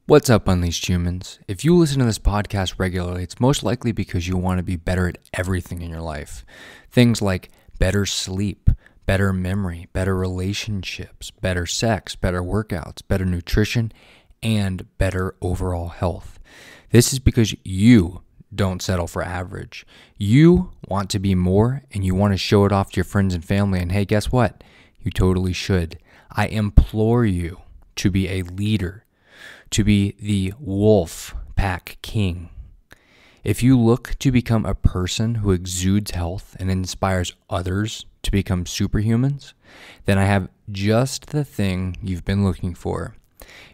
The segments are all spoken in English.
What's up, Unleashed Humans? If you listen to this podcast regularly, it's most likely because you want to be better at everything in your life. Things like better sleep, better memory, better relationships, better sex, better workouts, better nutrition, and better overall health. This is because you don't settle for average. You want to be more, and you want to show it off to your friends and family. And hey, guess what? You totally should. I implore you to be a leader, to be the wolf pack king. If you look to become a person who exudes health and inspires others to become superhumans, then I have just the thing you've been looking for.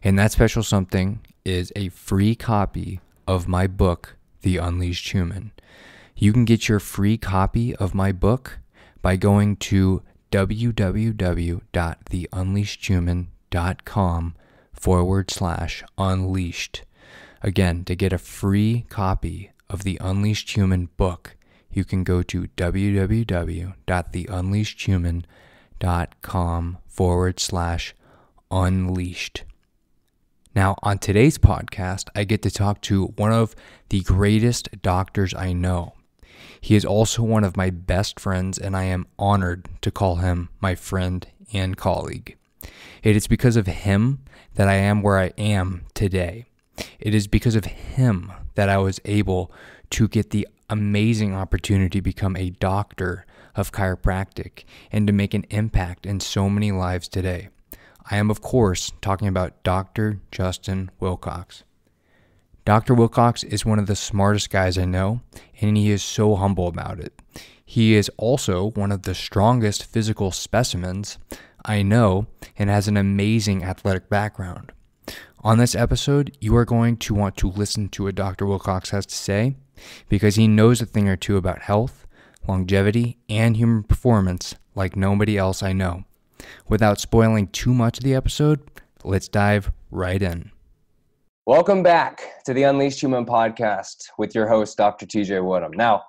And that special something is a free copy of my book, The Unleashed Human. You can get your free copy of my book by going to www.theunleashedhuman.com/unleashed. Again, to get a free copy of the Unleashed Human book, you can go to www.theunleashedhuman.com/unleashed. Now, on today's podcast, I get to talk to one of the greatest doctors I know. He is also one of my best friends, and I am honored to call him my friend and colleague. It is because of him that I am where I am today. It is because of him that I was able to get the amazing opportunity to become a doctor of chiropractic and to make an impact in so many lives today. I am, of course, talking about Dr. Justin Wilcox. Dr. Wilcox is one of the smartest guys I know, and he is so humble about it. He is also one of the strongest physical specimens I know and has an amazing athletic background. On this episode, you are going to want to listen to what Dr. Wilcox has to say because he knows a thing or two about health, longevity, and human performance like nobody else I know. Without spoiling too much of the episode, let's dive right in. Welcome back to the Unleashed Human podcast with your host, Dr. TJ Woodham. Now,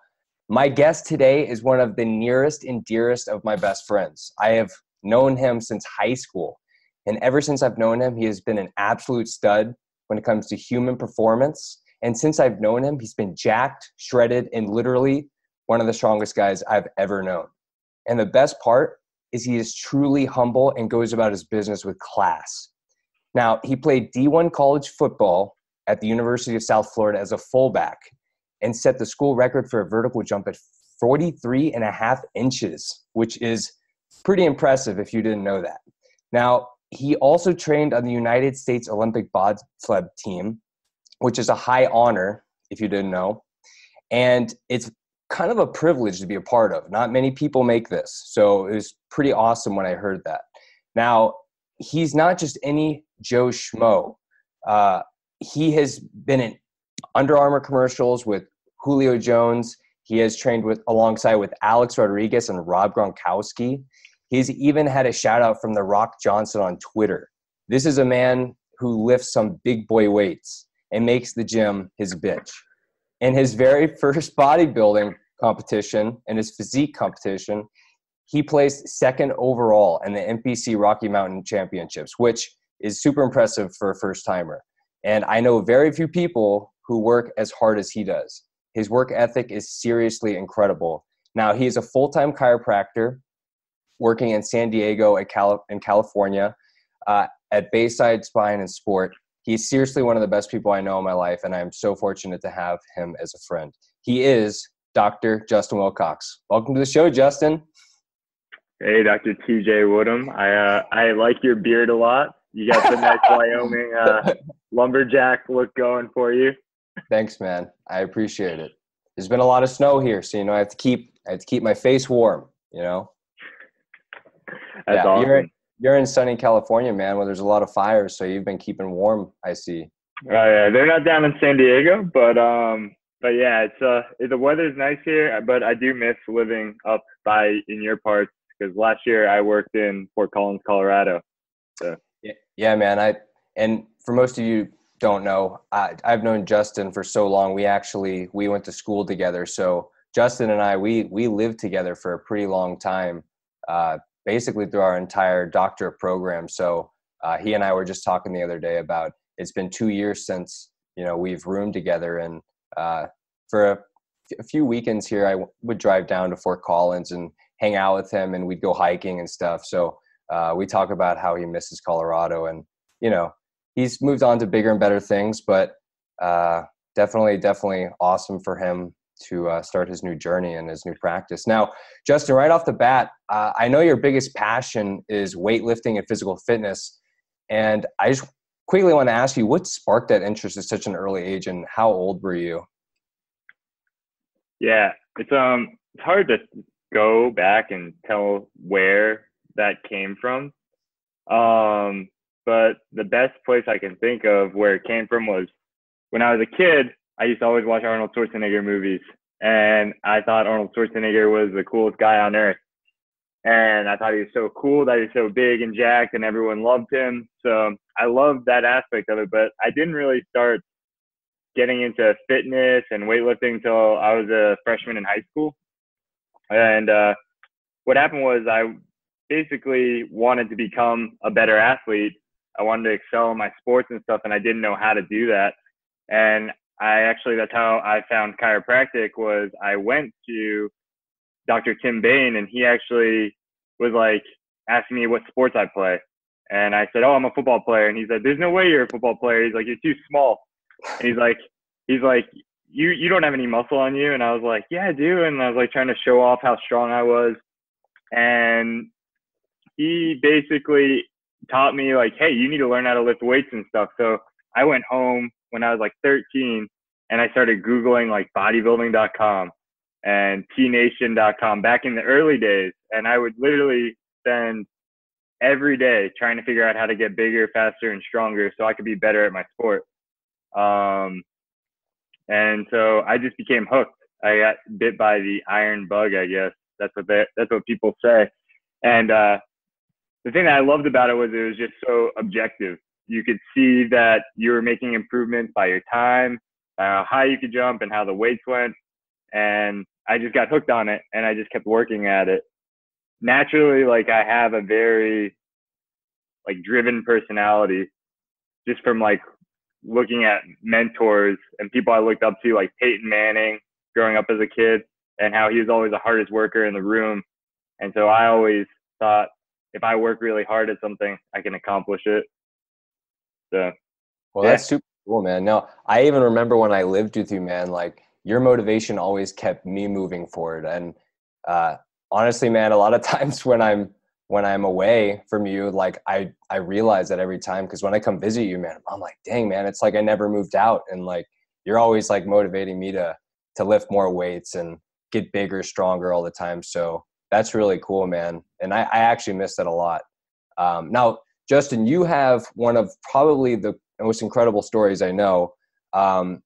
my guest today is one of the nearest and dearest of my best friends. I have known him since high school, and ever since I've known him, he has been an absolute stud when it comes to human performance. And since I've known him, he's been jacked, shredded, and literally one of the strongest guys I've ever known. And the best part is he is truly humble and goes about his business with class. Now, he played D1 college football at the University of South Florida as a fullback and set the school record for a vertical jump at 43.5 inches, which is pretty impressive if you didn't know that. Now, he also trained on the United States Olympic bobsled team, which is a high honor if you didn't know. And it's kind of a privilege to be a part of. Not many people make this. So it was pretty awesome when I heard that. Now, he's not just any Joe Schmoe. He has been in Under Armour commercials with Julio Jones. He has trained alongside with Alex Rodriguez and Rob Gronkowski. He's even had a shout out from The Rock Johnson on Twitter. This is a man who lifts some big boy weights and makes the gym his bitch. In his very first bodybuilding competition and his physique competition, he placed second overall in the NPC Rocky Mountain Championships, which is super impressive for a first-timer. And I know very few people who work as hard as he does. His work ethic is seriously incredible. Now, he is a full-time chiropractor working in San Diego in California at Bayside Spine and Sport. He's seriously one of the best people I know in my life, and I'm so fortunate to have him as a friend. He is Dr. Justin Wilcox. Welcome to the show, Justin. Hey, Dr. TJ Woodham. I like your beard a lot. You got the nice Wyoming lumberjack look going for you. Thanks, man. I appreciate it. There's been a lot of snow here, so I have to keep my face warm. That's awesome. You're in sunny California, man, where there's a lot of fires, so you've been keeping warm, I see. Yeah, they're not down in San Diego, but yeah, the weather's nice here, but I do miss living up in your parts because last year I worked in Fort Collins, Colorado. So. Yeah, man. And for most of you don't know, I've known Justin for so long. We went to school together. So Justin and I, we lived together for a pretty long time, basically through our entire doctorate program. So he and I were just talking the other day about it's been 2 years since, we've roomed together. And for a few weekends here, I would drive down to Fort Collins and hang out with him, and we'd go hiking and stuff. So we talk about how he misses Colorado, and, he's moved on to bigger and better things, but definitely awesome for him to start his new journey and his new practice. Now, Justin, right off the bat, I know your biggest passion is weightlifting and physical fitness. And I just quickly want to ask you, what sparked that interest at such an early age, and how old were you? Yeah, it's hard to go back and tell where that came from. But the best place I can think of where it came from was when I was a kid. I used to always watch Arnold Schwarzenegger movies, and I thought Arnold Schwarzenegger was the coolest guy on earth. And I thought he was so cool, that he was so big and jacked, and everyone loved him. So I loved that aspect of it, but I didn't really start getting into fitness and weightlifting until I was a freshman in high school. And what happened was I basically wanted to become a better athlete. I wanted to excel in my sports and stuff, and I didn't know how to do that. And that's how I found chiropractic. Was I went to Dr. Tim Bain, and he actually was like asking me what sports I play. And I said, "Oh, I'm a football player." And he said, "There's no way you're a football player." He's like, "You're too small." And he's like, you don't have any muscle on you. And I was like, "Yeah, I do." And I was like trying to show off how strong I was. And he basically taught me like, "Hey, you need to learn how to lift weights and stuff." So I went home when I was like 13, and I started Googling like bodybuilding.com and tnation.com back in the early days. And I would literally spend every day trying to figure out how to get bigger, faster, and stronger so I could be better at my sport. And so I just became hooked. I got bit by the iron bug, I guess. That's what people say. And the thing that I loved about it was just so objective. You could see that you were making improvements by your time, how high you could jump, and how the weights went. And I just got hooked on it, and I just kept working at it. Naturally, like I have a very like driven personality, just from like looking at mentors and people I looked up to, like Peyton Manning growing up as a kid, and how he was always the hardest worker in the room. And so I always thought, if I work really hard at something, I can accomplish it. So, well, that's super cool, man. No, I even remember when I lived with you, man, like your motivation always kept me moving forward. And honestly, man, a lot of times when I'm away from you, like I realize that every time, because when I come visit you, man, I'm like, dang, man, it's like I never moved out. And like you're always like motivating me to lift more weights and get bigger, stronger all the time. So that's really cool, man. And I actually miss that a lot. Now, Justin, you have one of probably the most incredible stories I know. And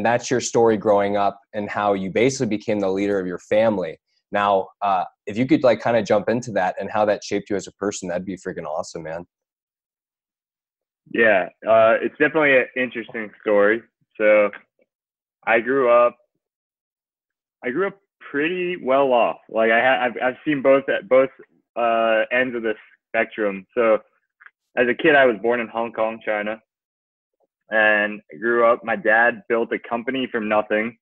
that's your story growing up and how you basically became the leader of your family. Now, if you could like kind of jump into that and how that shaped you as a person, that'd be freaking awesome, man. Yeah, it's definitely an interesting story. So I grew up pretty well off. Like I've seen both ends of the spectrum. So as a kid, I was born in Hong Kong, China, and I grew up. My dad built a company from nothing,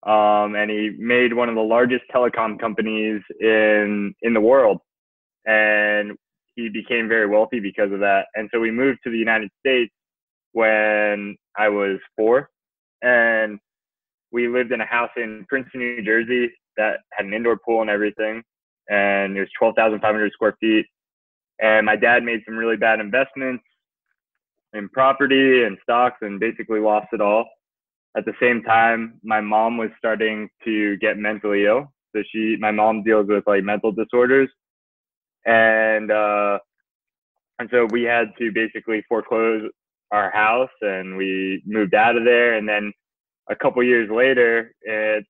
and he made one of the largest telecom companies in the world, and he became very wealthy because of that. And so we moved to the United States when I was 4, and we lived in a house in Princeton, New Jersey that had an indoor pool and everything, and it was 12,500 square feet. And my dad made some really bad investments in property and stocks and basically lost it all. At the same time, my mom was starting to get mentally ill. So my mom deals with like mental disorders. And so we had to basically foreclose our house, and we moved out of there. And then a couple years later,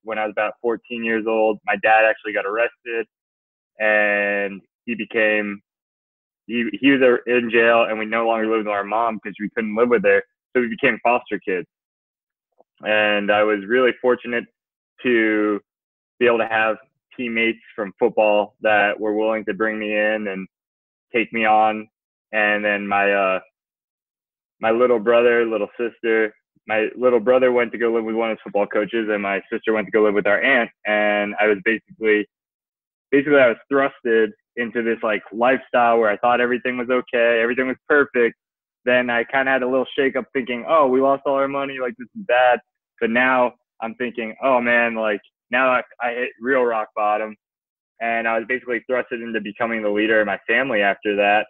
when I was about 14 years old, my dad actually got arrested, and he was in jail, and we no longer lived with our mom because we couldn't live with her. So we became foster kids. And I was really fortunate to be able to have teammates from football that were willing to bring me in and take me on. And then my my little brother, little sister. My little brother went to go live with one of his football coaches, and my sister went to go live with our aunt. And I was basically I was thrusted into this like lifestyle where I thought everything was okay, everything was perfect. Then I kind of had a little shake up thinking, oh, we lost all our money, like this is bad. But now I'm thinking, oh man, like now I hit real rock bottom. And I was basically thrusted into becoming the leader of my family after that.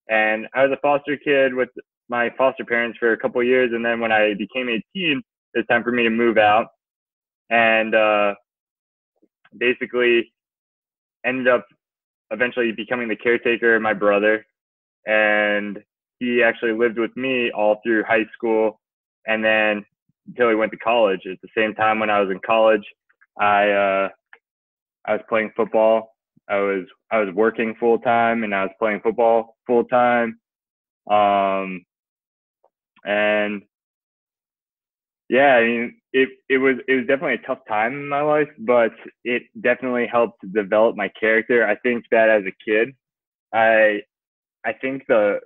And I was a foster kid with my foster parents for a couple of years. And then when I became 18, it was time for me to move out. And basically ended up eventually becoming the caretaker of my brother. And he actually lived with me all through high school and then until he went to college. At the same time, when I was in college, I was playing football. I was working full time and I was playing football full time. And yeah, I mean, it was definitely a tough time in my life, but it definitely helped develop my character. I think that as a kid, I think the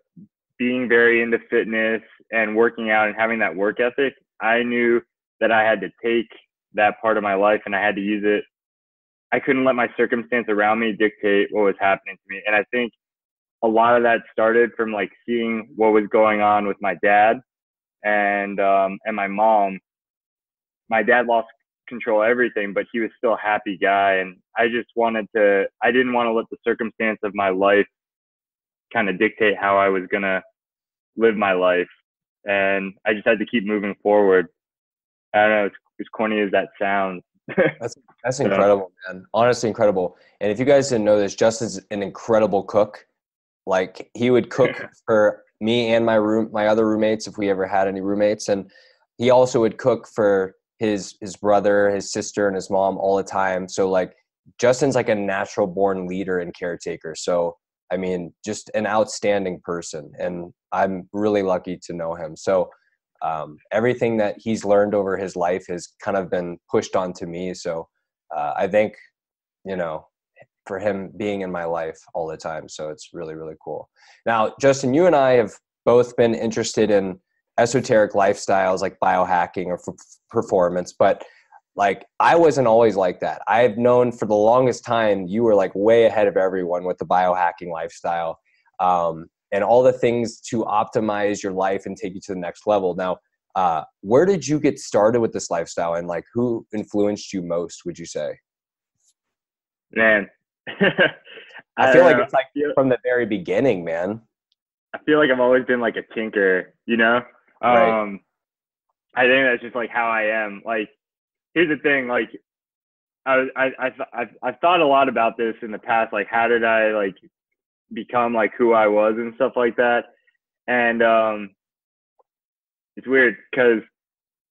being very into fitness and working out and having that work ethic, I knew that I had to take that part of my life and I had to use it. I couldn't let my circumstance around me dictate what was happening to me. And I think a lot of that started from like seeing what was going on with my dad and my mom. My dad lost control of everything, but he was still a happy guy. And I didn't want to let the circumstance of my life kind of dictate how I was going to live my life. And I just had to keep moving forward. I don't know, as corny as that sounds. That's incredible, man. Honestly, incredible. And if you guys didn't know this, Justin's an incredible cook. Like he would cook for me and my other roommates if we ever had any roommates, and he also would cook for his brother, his sister, and his mom all the time. So like Justin's like a natural born leader and caretaker. So I mean, just an outstanding person, and I'm really lucky to know him. So everything that he's learned over his life has kind of been pushed onto me. So I think, for him being in my life all the time. So it's really, really cool. Now, Justin, you and I have both been interested in esoteric lifestyles like biohacking or performance, but like I wasn't always like that. I've known for the longest time you were like way ahead of everyone with the biohacking lifestyle. And all the things to optimize your life and take you to the next level. Now, where did you get started with this lifestyle, and like who influenced you most, would you say? Man, I feel like it's like from the very beginning, man. I feel like I've always been like a tinker, Right. I think that's just like how I am. Like, here's the thing, like I've thought a lot about this in the past, like how did I like become like who I was and stuff like that. And it's weird because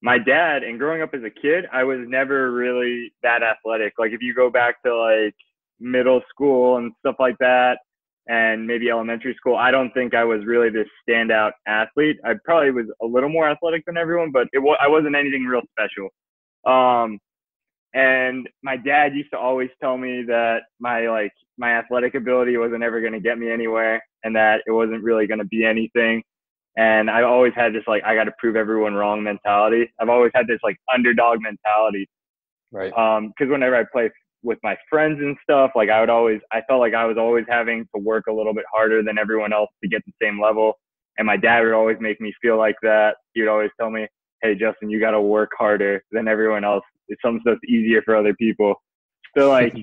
my dad, and growing up as a kid, I was never really that athletic. Like if you go back to like middle school and stuff like that, and maybe elementary school, I don't think I was really this standout athlete. I probably was a little more athletic than everyone, but I wasn't anything real special. And my dad used to always tell me that my athletic ability wasn't ever going to get me anywhere, and that it wasn't really going to be anything. And I always had this like I got to prove everyone wrong mentality. I've always had this like underdog mentality. Right. Because whenever I play with my friends and stuff, like I felt like I was always having to work a little bit harder than everyone else to get the same level. And my dad would always make me feel like that. He would always tell me, hey, Justin, you got to work harder than everyone else. It's some stuff easier for other people. So like,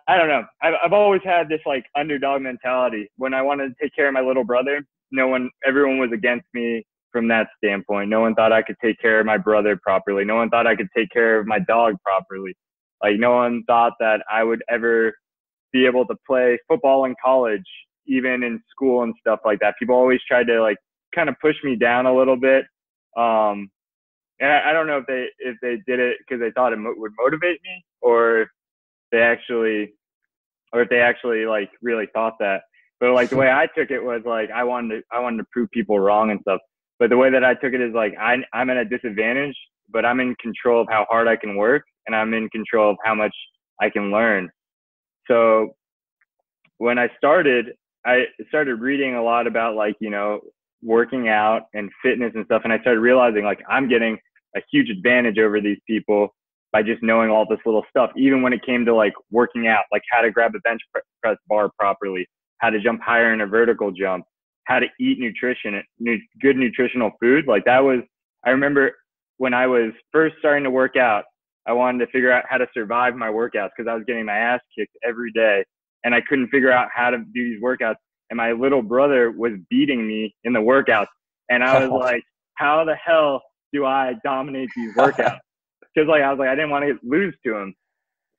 I don't know. I've always had this like underdog mentality. When I wanted to take care of my little brother, everyone was against me from that standpoint. No one thought I could take care of my brother properly. No one thought I could take care of my dog properly. Like no one thought that I would ever be able to play football in college, even in school and stuff like that. People always tried to like kind of push me down a little bit. And I don't know if they did it because they thought it would motivate me, or if they actually like really thought that. But like the way I took it was like I wanted to prove people wrong and stuff. But the way that I took it is like I'm at a disadvantage, but I'm in control of how hard I can work, and I'm in control of how much I can learn. So when I started reading a lot about like, working out and fitness and stuff. And I started realizing like I'm getting a huge advantage over these people by just knowing all this little stuff, even when it came to like working out, like how to grab a bench press bar properly, how to jump higher in a vertical jump, how to eat good nutritional food. Like that was, I remember when I was first starting to work out, I wanted to figure out how to survive my workouts because I was getting my ass kicked every day and I couldn't figure out how to do these workouts. And my little brother was beating me in the workouts. And I was like, how the hell do I dominate these workouts? Because like, I was like, I didn't want to lose to him.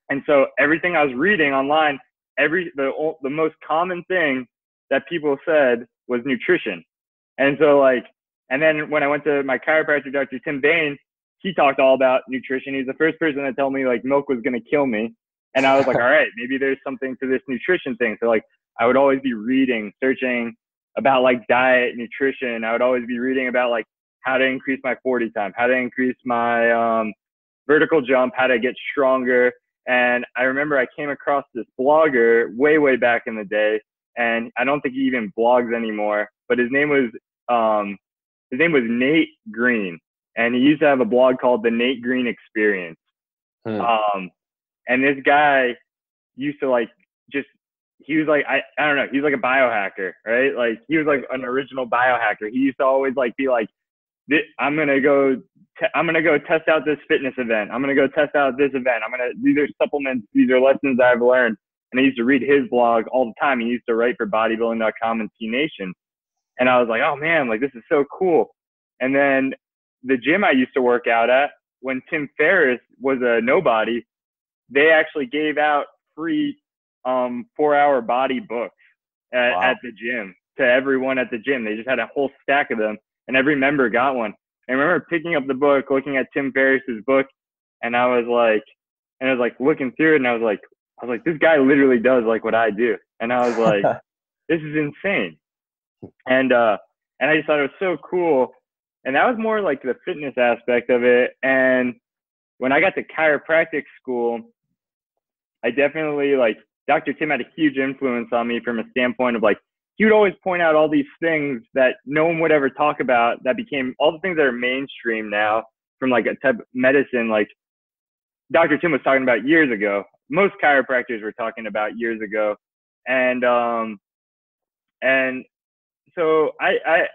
And so everything I was reading online, the most common thing that people said was nutrition. And so like, and then when I went to my chiropractor, Dr. Tim Bain, he talked all about nutrition. He's the first person to tell me like milk was going to kill me. And I was like, all right, maybe there's something to this nutrition thing. So like, I would always be reading, searching about like diet, nutrition. I would always be reading about like how to increase my 40 time, how to increase my vertical jump, how to get stronger. And I remember I came across this blogger way back in the day, and I don't think he even blogs anymore, but his name was Nate Green, and he used to have a blog called The Nate Green Experience. And this guy used to like he was like, I don't know, he's like a biohacker, right? Like he was like an original biohacker. He used to always like be like, I'm going to go test out this fitness event. I'm going to go test out this event. These are supplements. These are lessons I've learned. And I used to read his blog all the time. He used to write for bodybuilding.com and T Nation. And I was like, oh man, like this is so cool. And then the gym I used to work out at, when Tim Ferriss was a nobody, they actually gave out free 4-hour body books at the gym to everyone at the gym. They just had a whole stack of them, and every member got one. I remember picking up the book, looking at Tim Ferriss's book, and I was like looking through it, and I was like, this guy literally does like what I do. And I was like, this is insane. And I just thought it was so cool. And that was more like the fitness aspect of it. And when I got to chiropractic school, I definitely like Dr. Tim had a huge influence on me from a standpoint of like, he would always point out all these things that no one would ever talk about that became all the things that are mainstream now from like a type of medicine. Like Dr. Tim was talking about years ago. Most chiropractors were talking about years ago. And so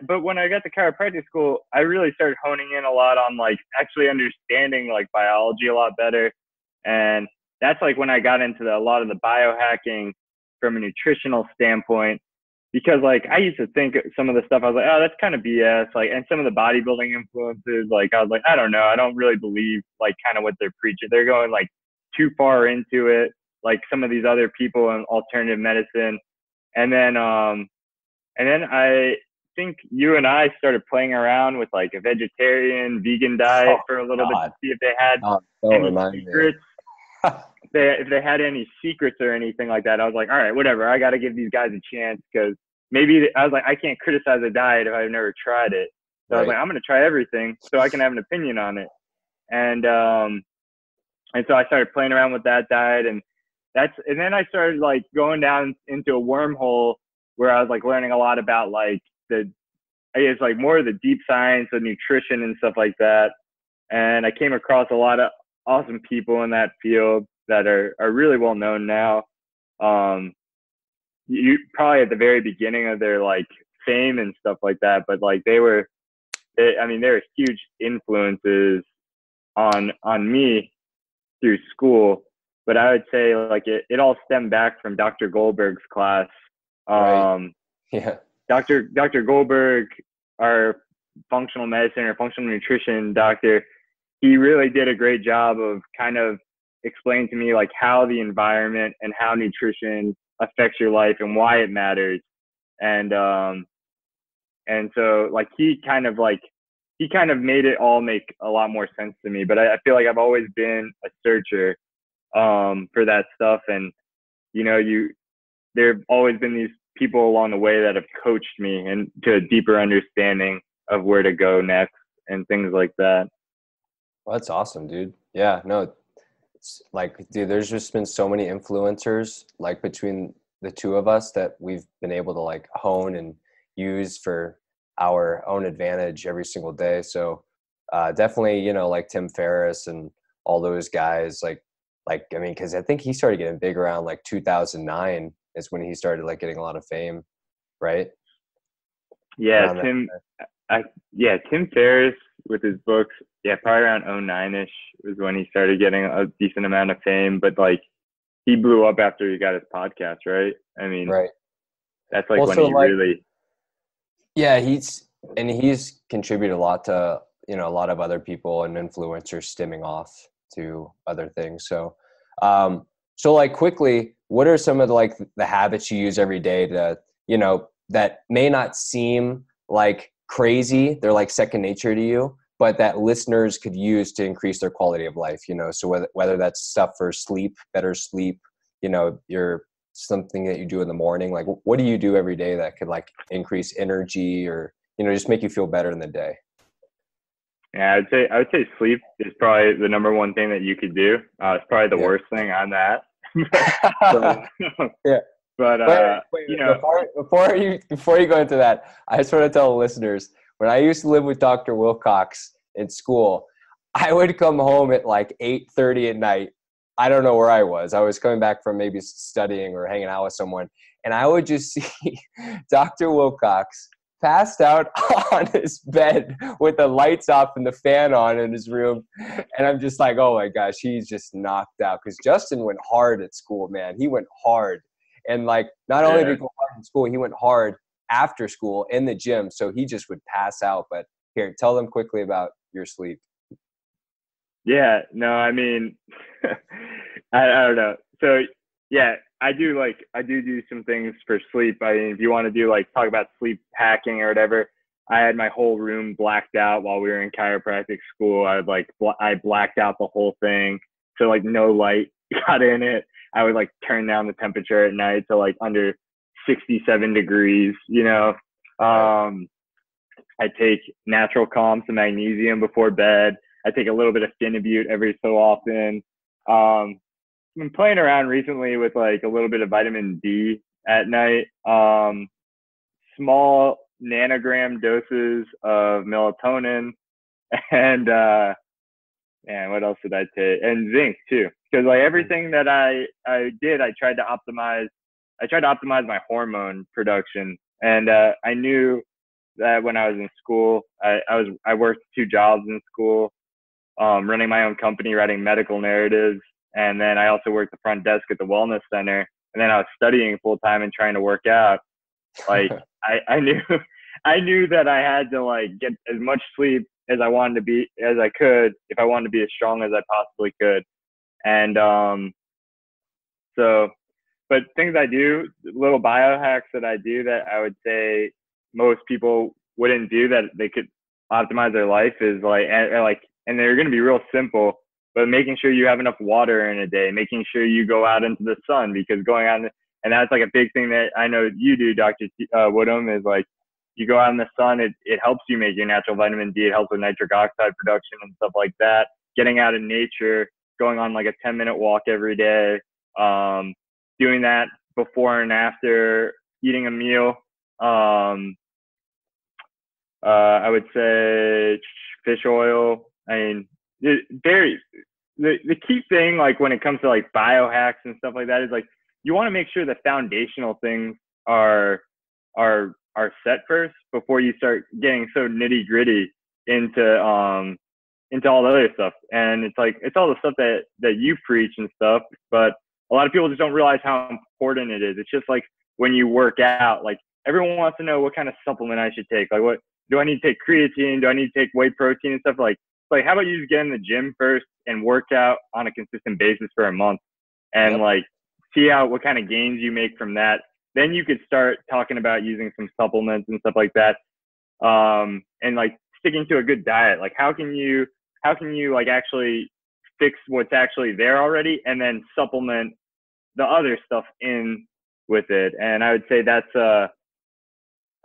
but when I got to chiropractic school, I really started honing in a lot on like actually understanding like biology a lot better. And that's like when I got into a lot of the biohacking from a nutritional standpoint, because like I used to think some of the stuff I was like, oh, that's kind of BS. Like, and some of the bodybuilding influences, like I was like, I don't know. I don't really believe like kind of what they're preaching. They're going like too far into it. Like some of these other people in alternative medicine. And then I think you and I started playing around with like a vegetarian, vegan diet for a little bit to see if they had any secrets. If they had any secrets or anything like that. I was like, all right, whatever. I got to give these guys a chance, because maybe I was like, I can't criticize a diet if I've never tried it. So I was like, I'm going to try everything so I can have an opinion on it. And so I started playing around with that diet, and then I started like going down into a wormhole where I was like learning a lot about like I guess like more of the deep science of nutrition and stuff like that. And I came across a lot of awesome people in that field that are really well known now. You probably at the very beginning of their like fame and stuff like that, but like they were huge influences on me through school. But I would say like it all stemmed back from Dr. Goldberg's class. Yeah. Dr. Goldberg, our functional medicine or functional nutrition doctor, he really did a great job of kind of explaining to me like how the environment and how nutrition affects your life and why it matters. And so like he kind of made it all make a lot more sense to me. But I feel like I've always been a searcher for that stuff. And, you know, there have always been these people along the way that have coached me and to a deeper understanding of where to go next and things like that. Well, that's awesome, dude. Yeah, no, it's like, dude, there's just been so many influencers like between the two of us that we've been able to like hone and use for our own advantage every single day. So definitely, you know, like Tim Ferriss and all those guys, I mean, because I think he started getting big around like 2009 is when he started like getting a lot of fame, right? Yeah, Around that. Tim Ferriss with his books, yeah, probably around 09-ish was when he started getting a decent amount of fame. But like, he blew up after he got his podcast, right? I mean, Right. that's like Well, when so he like, really. yeah, he's contributed a lot to, you know, a lot of other people and influencers stemming off to other things. So, so like quickly, what are some of the habits you use every day to, you know, that may not seem like crazy, they're like second nature to you, but that listeners could use to increase their quality of life, you know? So whether that's stuff for sleep, better sleep, you know, something that you do in the morning, like what do you do every day that could like increase energy or, you know, just make you feel better in the day? Yeah, I would say sleep is probably the number one thing that you could do. It's probably the worst thing on that. but, Yeah. but Wait, you know, before you go into that, I just want to tell the listeners, when I used to live with Dr. Wilcox in school, I would come home at like 8:30 at night. I don't know where I was. I was coming back from maybe studying or hanging out with someone, and I would just see Dr. Wilcox passed out on his bed with the lights off and the fan on in his room. And I'm just like, oh my gosh, he's just knocked out. Because Justin went hard at school, man. He went hard. And like, not only did he go hard in school, he went hard after school in the gym. So he just would pass out. But here, tell them quickly about your sleep. Yeah, no, I mean, I don't know. So yeah, I do some things for sleep. I mean, if you want to do like talk about sleep hacking or whatever, I had my whole room blacked out while we were in chiropractic school. I blacked out the whole thing, so like no light got in it. I would like turn down the temperature at night to like under 67 degrees, you know. I take natural calm, some magnesium before bed. I take a little bit of Phenibut every so often. I've been playing around recently with like a little bit of vitamin D at night. Small nanogram doses of melatonin and what else did I take? And zinc too. Because like everything that I did, I tried to optimize my hormone production. And I knew that when I was in school, I worked 2 jobs in school, running my own company, writing medical narratives. And then I also worked the front desk at the wellness center. And then I was studying full time and trying to work out. Like I knew that I had to like get as much sleep as I could if I wanted to be as strong as I possibly could. And but things I do, little biohacks that I do that I would say most people wouldn't do that they could optimize their life is and they're going to be real simple, but making sure you have enough water in a day, making sure you go out into the sun, because going out, and that's like a big thing that I know you do, Dr. Woodham, is like you go out in the sun, it helps you make your natural vitamin D. It helps with nitric oxide production and stuff like that. Getting out in nature, going on like a 10-minute walk every day, doing that before and after eating a meal. I would say fish oil. I mean, the key thing, like when it comes to like biohacks and stuff like that, is like you want to make sure the foundational things are set first before you start getting so nitty gritty into all the other stuff. And it's like it's all the stuff that you preach and stuff, but a lot of people just don't realize how important it is. It's just like when you work out, like everyone wants to know what kind of supplement I should take. Like, what do I need to take? Creatine? Do I need to take whey protein and stuff? Like how about you just get in the gym first and work out on a consistent basis for a month and like see what kind of gains you make from that. Then you could start talking about using some supplements and stuff like that. And like sticking to a good diet. Like how can you like actually fix what's actually there already and then supplement the other stuff in with it. And I would say that's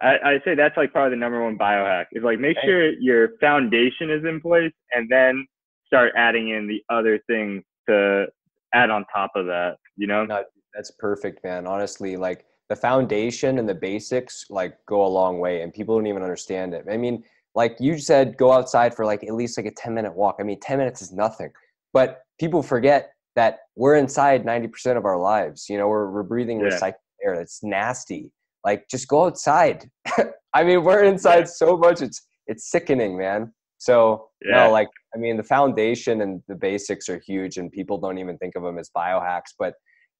I'd say that's like probably the number one biohack is like make sure your foundation is in place and then start adding in the other things to add on top of that, you know? No, that's perfect, man. Honestly, like the foundation and the basics like go a long way, and people don't even understand it. I mean, like you said, go outside for like at least like a 10-minute walk. I mean, 10 minutes is nothing, but people forget that we're inside 90% of our lives. You know, we're breathing recycled air. That's nasty. Like, just go outside. I mean, we're inside so much. It's sickening, man. So no, like, I mean, the foundation and the basics are huge, and people don't even think of them as biohacks, but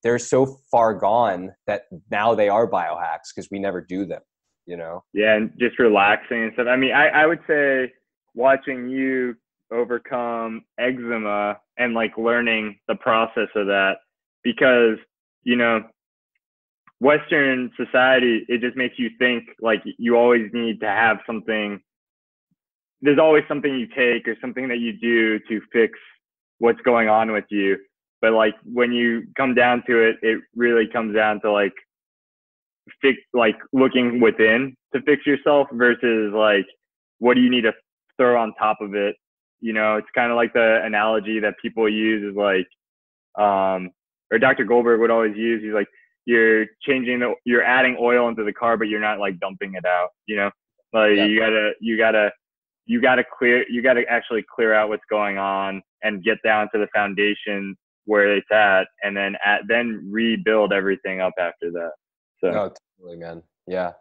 they're so far gone that now they are biohacks because we never do them, you know? Yeah, and just relaxing and stuff. I mean, I would say watching you overcome eczema and like learning the process of that, because, you know, Western society, it just makes you think like you always need to have something. There's always something you take or something that you do to fix what's going on with you. But like when you come down to it, it really comes down to like looking within to fix yourself versus like, what do you need to throw on top of it? You know, it's kind of like the analogy that people use is like, or Dr. Goldberg would always use. He's like, you're adding oil into the car, but you're not like dumping it out, you know, like you gotta actually clear out what's going on and get down to the foundation where it's at, and then rebuild everything up after that. So. No, totally, man. Yeah.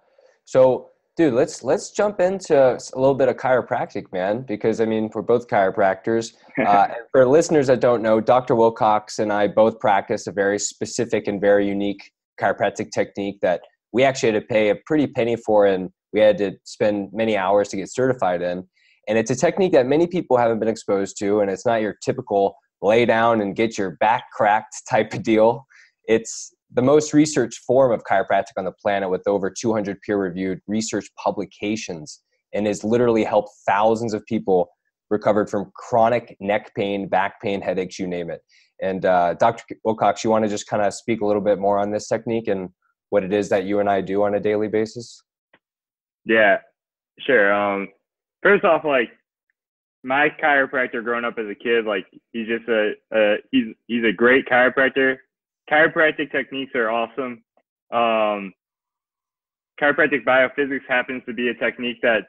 So, dude, let's jump into a little bit of chiropractic, man, because I mean, we're both chiropractors. And for listeners that don't know, Dr. Wilcox and I both practice a very specific and very unique chiropractic technique that we actually had to pay a pretty penny for, and we had to spend many hours to get certified in. And it's a technique that many people haven't been exposed to, and it's not your typical lay down and get your back cracked type of deal. It's the most researched form of chiropractic on the planet, with over 200 peer-reviewed research publications, and has literally helped thousands of people recovered from chronic neck pain, back pain, headaches, you name it. And Dr. Wilcox, you want to just kind of speak a little bit more on this technique and what it is that you and I do on a daily basis? Yeah, sure. First off, like, my chiropractor growing up as a kid, like, he's just he's a great chiropractor. Chiropractic techniques are awesome. Chiropractic biophysics happens to be a technique that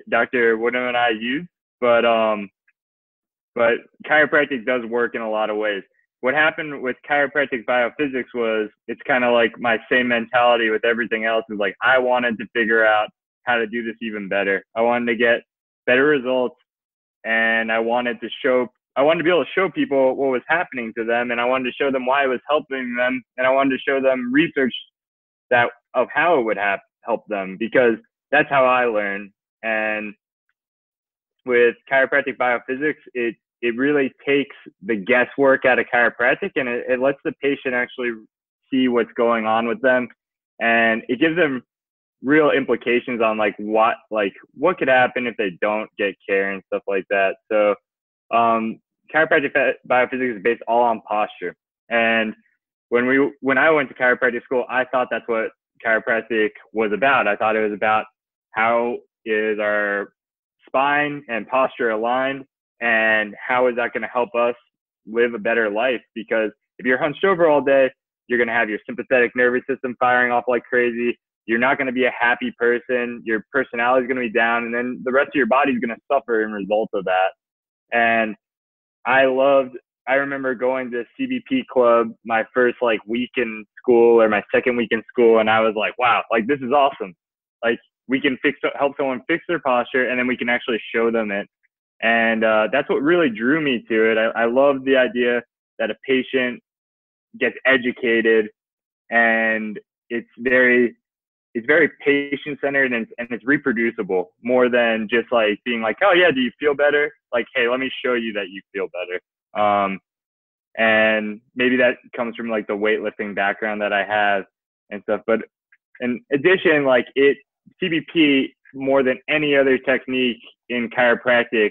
Dr. Woodham and I use, but chiropractic does work in a lot of ways. What happened with chiropractic biophysics was, it's kind of like my same mentality with everything else, is like, I wanted to figure out how to do this even better. I wanted to get better results, and I wanted to be able to show people what was happening to them, and I wanted to show them why it was helping them, and I wanted to show them research of how it would help them, because that's how I learn. And with chiropractic biophysics, it really takes the guesswork out of chiropractic, and it lets the patient actually see what's going on with them, and it gives them real implications on what could happen if they don't get care and stuff like that. So chiropractic biophysics is based all on posture. And when I went to chiropractic school, I thought that's what chiropractic was about. I thought it was about how is our spine and posture aligned, and how is that going to help us live a better life? Because if you're hunched over all day, you're going to have your sympathetic nervous system firing off like crazy. You're not going to be a happy person. Your personality is going to be down, and then the rest of your body is going to suffer in result of that. And I remember going to CBP club my first week in school, or my second week in school, and I was like, wow, this is awesome. We can help someone fix their posture, and then we can actually show them it. And that's what really drew me to it. I love the idea that a patient gets educated, and it's very patient-centered, and it's reproducible, more than just being like, oh yeah, do you feel better? Hey, let me show you that you feel better. And maybe that comes from the weightlifting background that I have and stuff. But in addition, CBP, more than any other technique in chiropractic,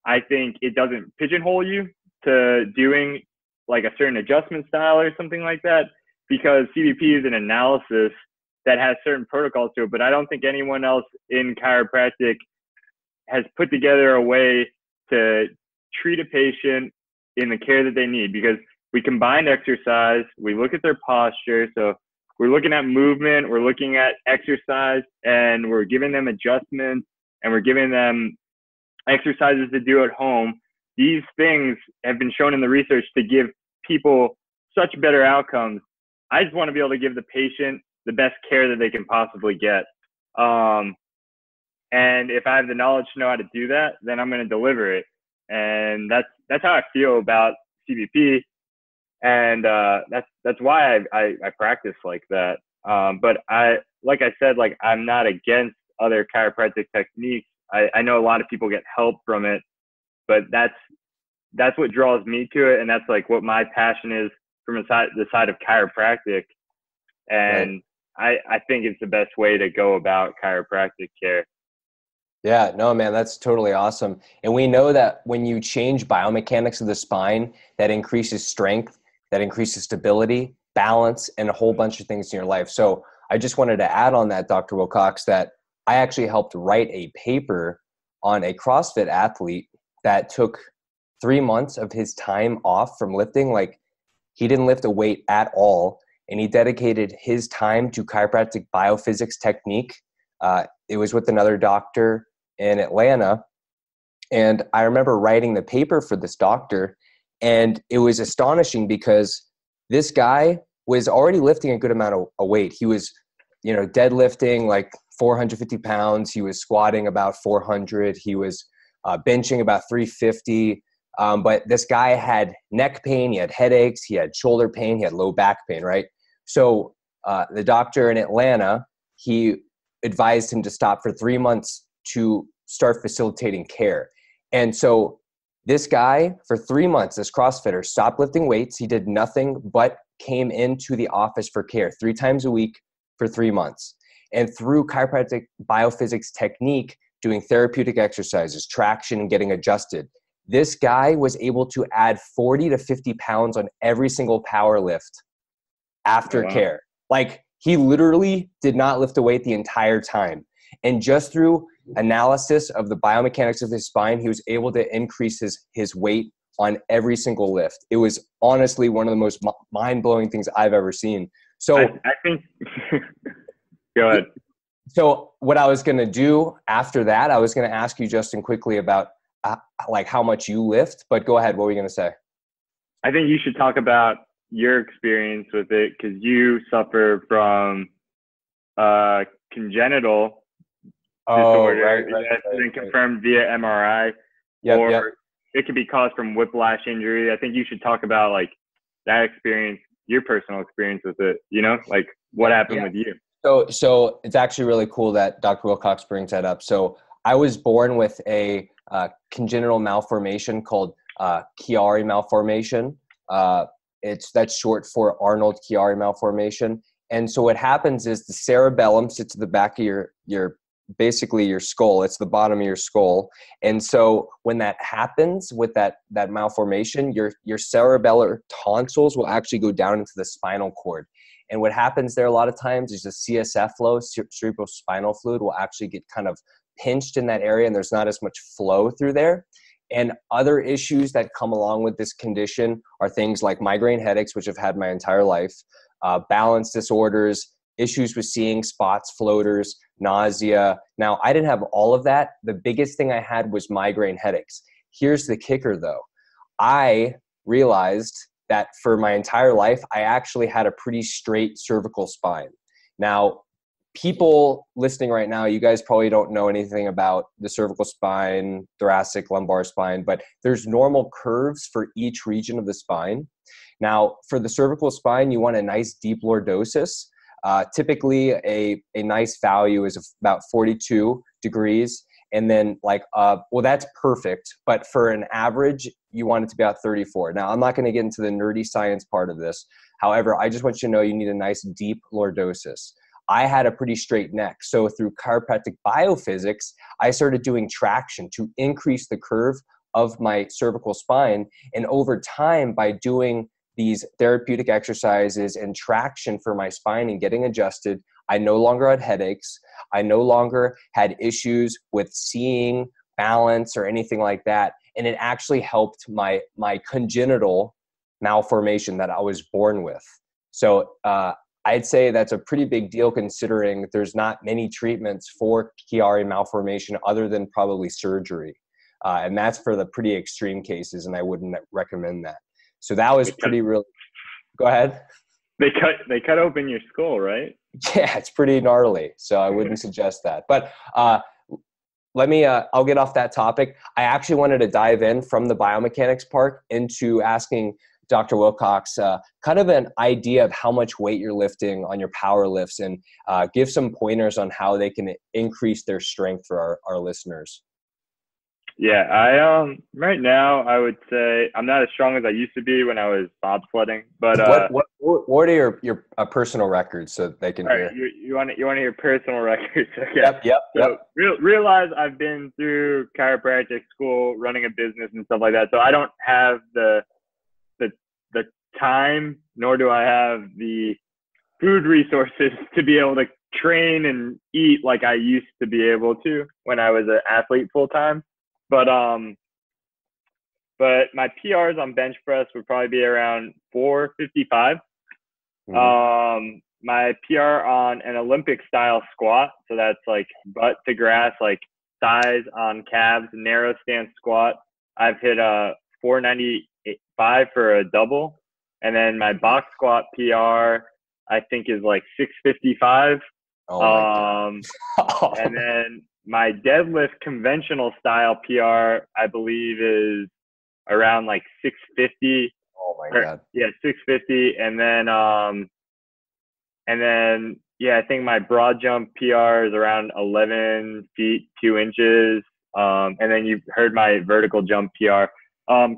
I think it doesn't pigeonhole you to doing a certain adjustment style or something like that, because CBP is an analysis that has certain protocols to it. But I don't think anyone else in chiropractic has put together a way to treat a patient in the care that they need, because we combine exercise, we look at their posture. So we're looking at movement, we're looking at exercise, and we're giving them adjustments, and we're giving them exercises to do at home. These things have been shown in the research to give people such better outcomes. I just want to be able to give the patient the best care that they can possibly get. And if I have the knowledge to know how to do that, then I'm going to deliver it. And that's how I feel about CBP. And that's why I practice like that. But like I said, like, I'm not against other chiropractic techniques. I know a lot of people get help from it, but that's what draws me to it. And that's like what my passion is from the side of chiropractic. And right. I think it's the best way to go about chiropractic care. Yeah, no, man, that's totally awesome. And we know that when you change biomechanics of the spine, that increases strength, that increases stability, balance, and a whole bunch of things in your life. So I just wanted to add on that, Dr. Wilcox, that I actually helped write a paper on a CrossFit athlete that took 3 months of his time off from lifting. Like, he didn't lift a weight at all, and he dedicated his time to chiropractic biophysics technique. It was with another doctor in Atlanta. And I remember writing the paper for this doctor, and it was astonishing because this guy was already lifting a good amount of weight. He was, deadlifting like 450 pounds. He was squatting about 400. He was benching about 350. But this guy had neck pain, he had headaches, he had shoulder pain, he had low back pain, right? So the doctor in Atlanta, he advised him to stop for 3 months to start facilitating care. And so this guy, for 3 months, this CrossFitter, stopped lifting weights. He did nothing but came into the office for care 3 times a week for 3 months. And through chiropractic biophysics technique, doing therapeutic exercises, traction, and getting adjusted, this guy was able to add 40 to 50 pounds on every single power lift after care. Like, he literally did not lift a weight the entire time. And just through analysis of the biomechanics of his spine, he was able to increase his weight on every single lift. It was honestly one of the most mind-blowing things I've ever seen. So I think, go ahead. So what I was going to do after that, I was going to ask you, Justin, quickly about like how much you lift, but go ahead. What were you going to say? I think you should talk about your experience with it, because you suffer from congenital disorder that's been confirmed via MRI, or it could be caused from whiplash injury. I think you should talk about like that experience, your personal experience with it, like what happened with you. So it's actually really cool that Dr. Wilcox brings that up. So I was born with a congenital malformation called Chiari Malformation. That's short for Arnold-Chiari Malformation. And so what happens is the cerebellum sits at the back of your basically your skull. It's the bottom of your skull. And so when that happens with that malformation, your cerebellar tonsils will actually go down into the spinal cord. And what happens there a lot of times is the CSF flow, cerebrospinal fluid, will actually get kind of pinched in that area, and there's not as much flow through there. And other issues that come along with this condition are things like migraine headaches, which I've had my entire life, balance disorders, issues with seeing spots, floaters, nausea. Now, I didn't have all of that. The biggest thing I had was migraine headaches. Here's the kicker, though. I realized that for my entire life, I actually had a pretty straight cervical spine. Now, people listening right now, you guys probably don't know anything about the cervical spine, thoracic, lumbar spine, but there's normal curves for each region of the spine. Now, for the cervical spine, you want a nice deep lordosis. Typically, a nice value is about 42 degrees. And then that's perfect. But for an average, you want it to be about 34. Now, I'm not going to get into the nerdy science part of this. However, I just want you to know you need a nice deep lordosis. I had a pretty straight neck. So through chiropractic biophysics, I started doing traction to increase the curve of my cervical spine. And over time, by doing these therapeutic exercises and traction for my spine and getting adjusted, I no longer had headaches. I no longer had issues with seeing, balance, or anything like that. And it actually helped my congenital malformation that I was born with. So I I'd say that's a pretty big deal considering there's not many treatments for Chiari malformation other than probably surgery. And that's for the pretty extreme cases, and I wouldn't recommend that. So that was pretty real. Go ahead. They cut open your skull, right? Yeah, it's pretty gnarly. So I wouldn't suggest that. But I'll get off that topic. I actually wanted to dive in from the biomechanics part into asking Dr. Wilcox kind of an idea of how much weight you're lifting on your power lifts, and give some pointers on how they can increase their strength for our listeners. Yeah, I right now I would say I'm not as strong as I used to be when I was bobsledding. But what are your personal records so they can hear? You want to hear personal records? Okay. Yep. So realize I've been through chiropractic school, running a business and stuff like that. So I don't have the time, nor do I have the food resources to be able to train and eat like I used to be able to when I was an athlete full time. But my PRs on bench press would probably be around 455. Mm-hmm. My PR on an Olympic style squat, so that's like butt to grass, like thighs on calves, narrow stance squat, I've hit a 495 for a double. And then my box squat PR, I think, is like 655. Oh my God. And then my deadlift conventional style PR, I believe, is around like 650. Oh my God. Yeah, 650. And then I think my broad jump PR is around 11 feet 2 inches. And then you've heard my vertical jump PR.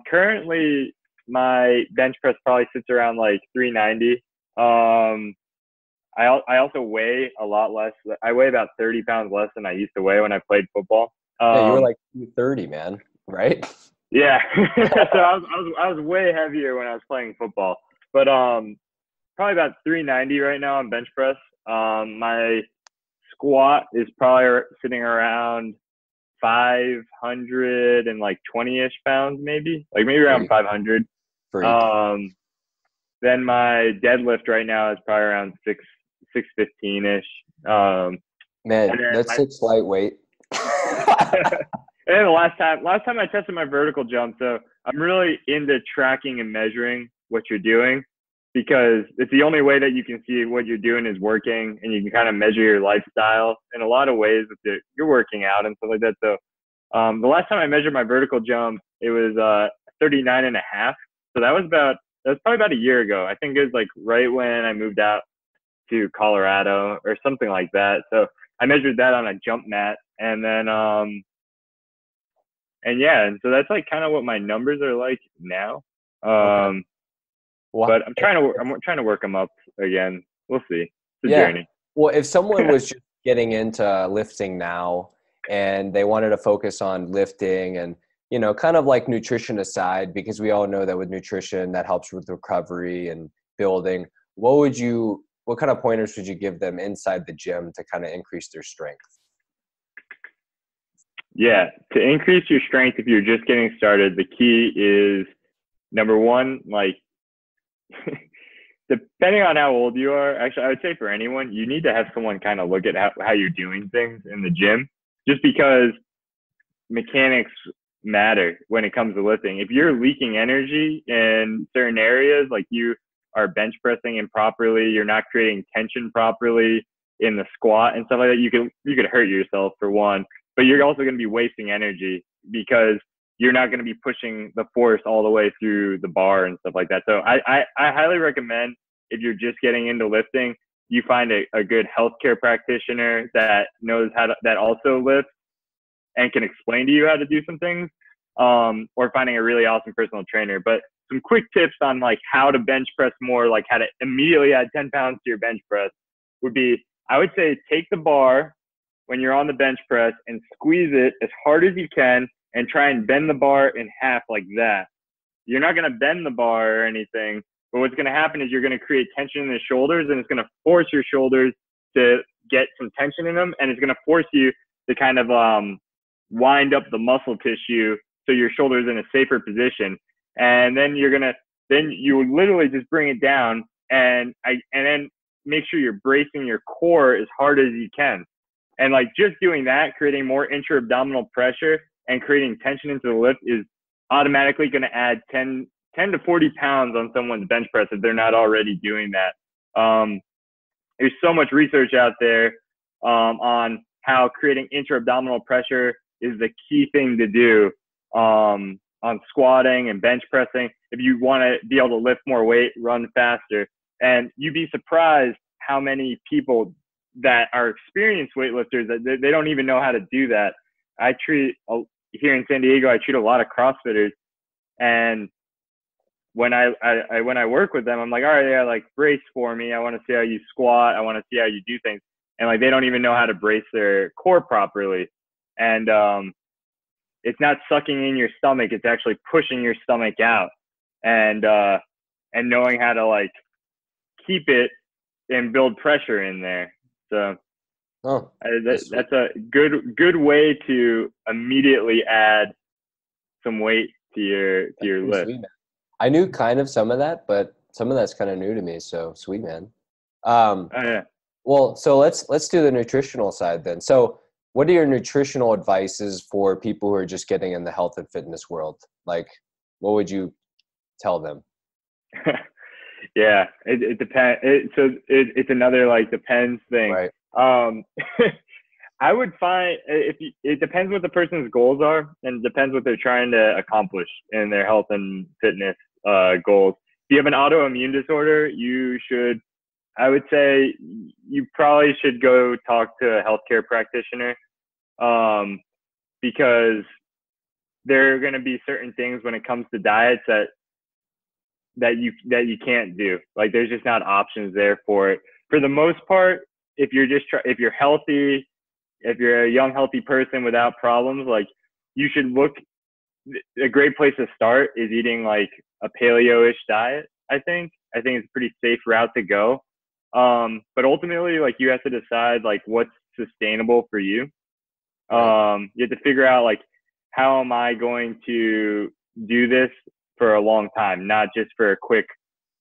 Currently, my bench press probably sits around like 390. I also weigh a lot less. I weigh about 30 pounds less than I used to weigh when I played football. Yeah, you were like 230, man, right? Yeah. So I was way heavier when I was playing football. But probably about 390 right now on bench press. My squat is probably sitting around 500 and like 20-ish pounds, maybe around 500. Then my deadlift right now is probably around 615-ish. Man, that's such lightweight. And then the last time I tested my vertical jump, so I'm really into tracking and measuring what you're doing, because it's the only way that you can see what you're doing is working, and you can kind of measure your lifestyle in a lot of ways if you're working out and stuff like that. So the last time I measured my vertical jump, it was 39 and a half. So that was probably about a year ago. I think it was like right when I moved out to Colorado or something like that. So I measured that on a jump mat, and then and so that's like kind of what my numbers are like now. Okay. But I'm trying to work them up again. We'll see. It's a journey. Well, if someone was just getting into lifting now and they wanted to focus on lifting and, kind of like nutrition aside, because we all know that with nutrition that helps with recovery and building, what kind of pointers would you give them inside the gym to kind of increase their strength? Yeah, to increase your strength, if you're just getting started, the key is, number one, like, depending on how old you are, actually, I would say for anyone, you need to have someone kind of look at how you're doing things in the gym, just because mechanics matter when it comes to lifting. If you're leaking energy in certain areas, like you are bench pressing improperly, you're not creating tension properly in the squat and stuff like that, you could hurt yourself, for one, but you're also going to be wasting energy because you're not going to be pushing the force all the way through the bar and stuff like that. So I highly recommend, if you're just getting into lifting, you find a good healthcare practitioner that knows that also lifts and can explain to you how to do some things, or finding a really awesome personal trainer. But some quick tips on like how to bench press more, like how to immediately add 10 pounds to your bench press, would be, I would say, take the bar when you're on the bench press and squeeze it as hard as you can and try and bend the bar in half like that. You're not going to bend the bar or anything, but what's going to happen is you're going to create tension in the shoulders, and it's going to force your shoulders to get some tension in them, and it's going to force you to kind of wind up the muscle tissue so your shoulder's in a safer position. And then you literally just bring it down, and then make sure you're bracing your core as hard as you can. And like just doing that, creating more intra-abdominal pressure and creating tension into the lift is automatically going to add 10 to 40 pounds on someone's bench press if they're not already doing that. There's so much research out there on how creating intra-abdominal pressure is the key thing to do on squatting and bench pressing. If you want to be able to lift more weight, run faster. And you'd be surprised how many people that are experienced weightlifters that they don't even know how to do that. Here in San Diego, I treat a lot of CrossFitters, and when I work with them, I'm like, all right, yeah, like brace for me. I want to see how you squat. I want to see how you do things. And like, they don't even know how to brace their core properly. And it's not sucking in your stomach. It's actually pushing your stomach out, and knowing how to like keep it and build pressure in there. So that's a good way to immediately add some weight to your lift. Sweet, man. I knew kind of some of that, but some of that's kind of new to me. So sweet, man. Yeah. Well, so let's do the nutritional side then. So what are your nutritional advices for people who are just getting in the health and fitness world? Like, what would you tell them? Yeah, it depends. It's another like depends thing. Right. I would find it depends what the person's goals are, and it depends what they're trying to accomplish in their health and fitness goals. If you have an autoimmune disorder, I would say you probably should go talk to a healthcare practitioner, because there are going to be certain things when it comes to diets that you can't do. Like, there's just not options there for it. For the most part, if you're healthy, if you're a young, healthy person without problems, like, you should a great place to start is eating like a paleo-ish diet. I think it's a pretty safe route to go. But ultimately, like, you have to decide like what's sustainable for you. You have to figure out like, how am I going to do this for a long time, not just for a quick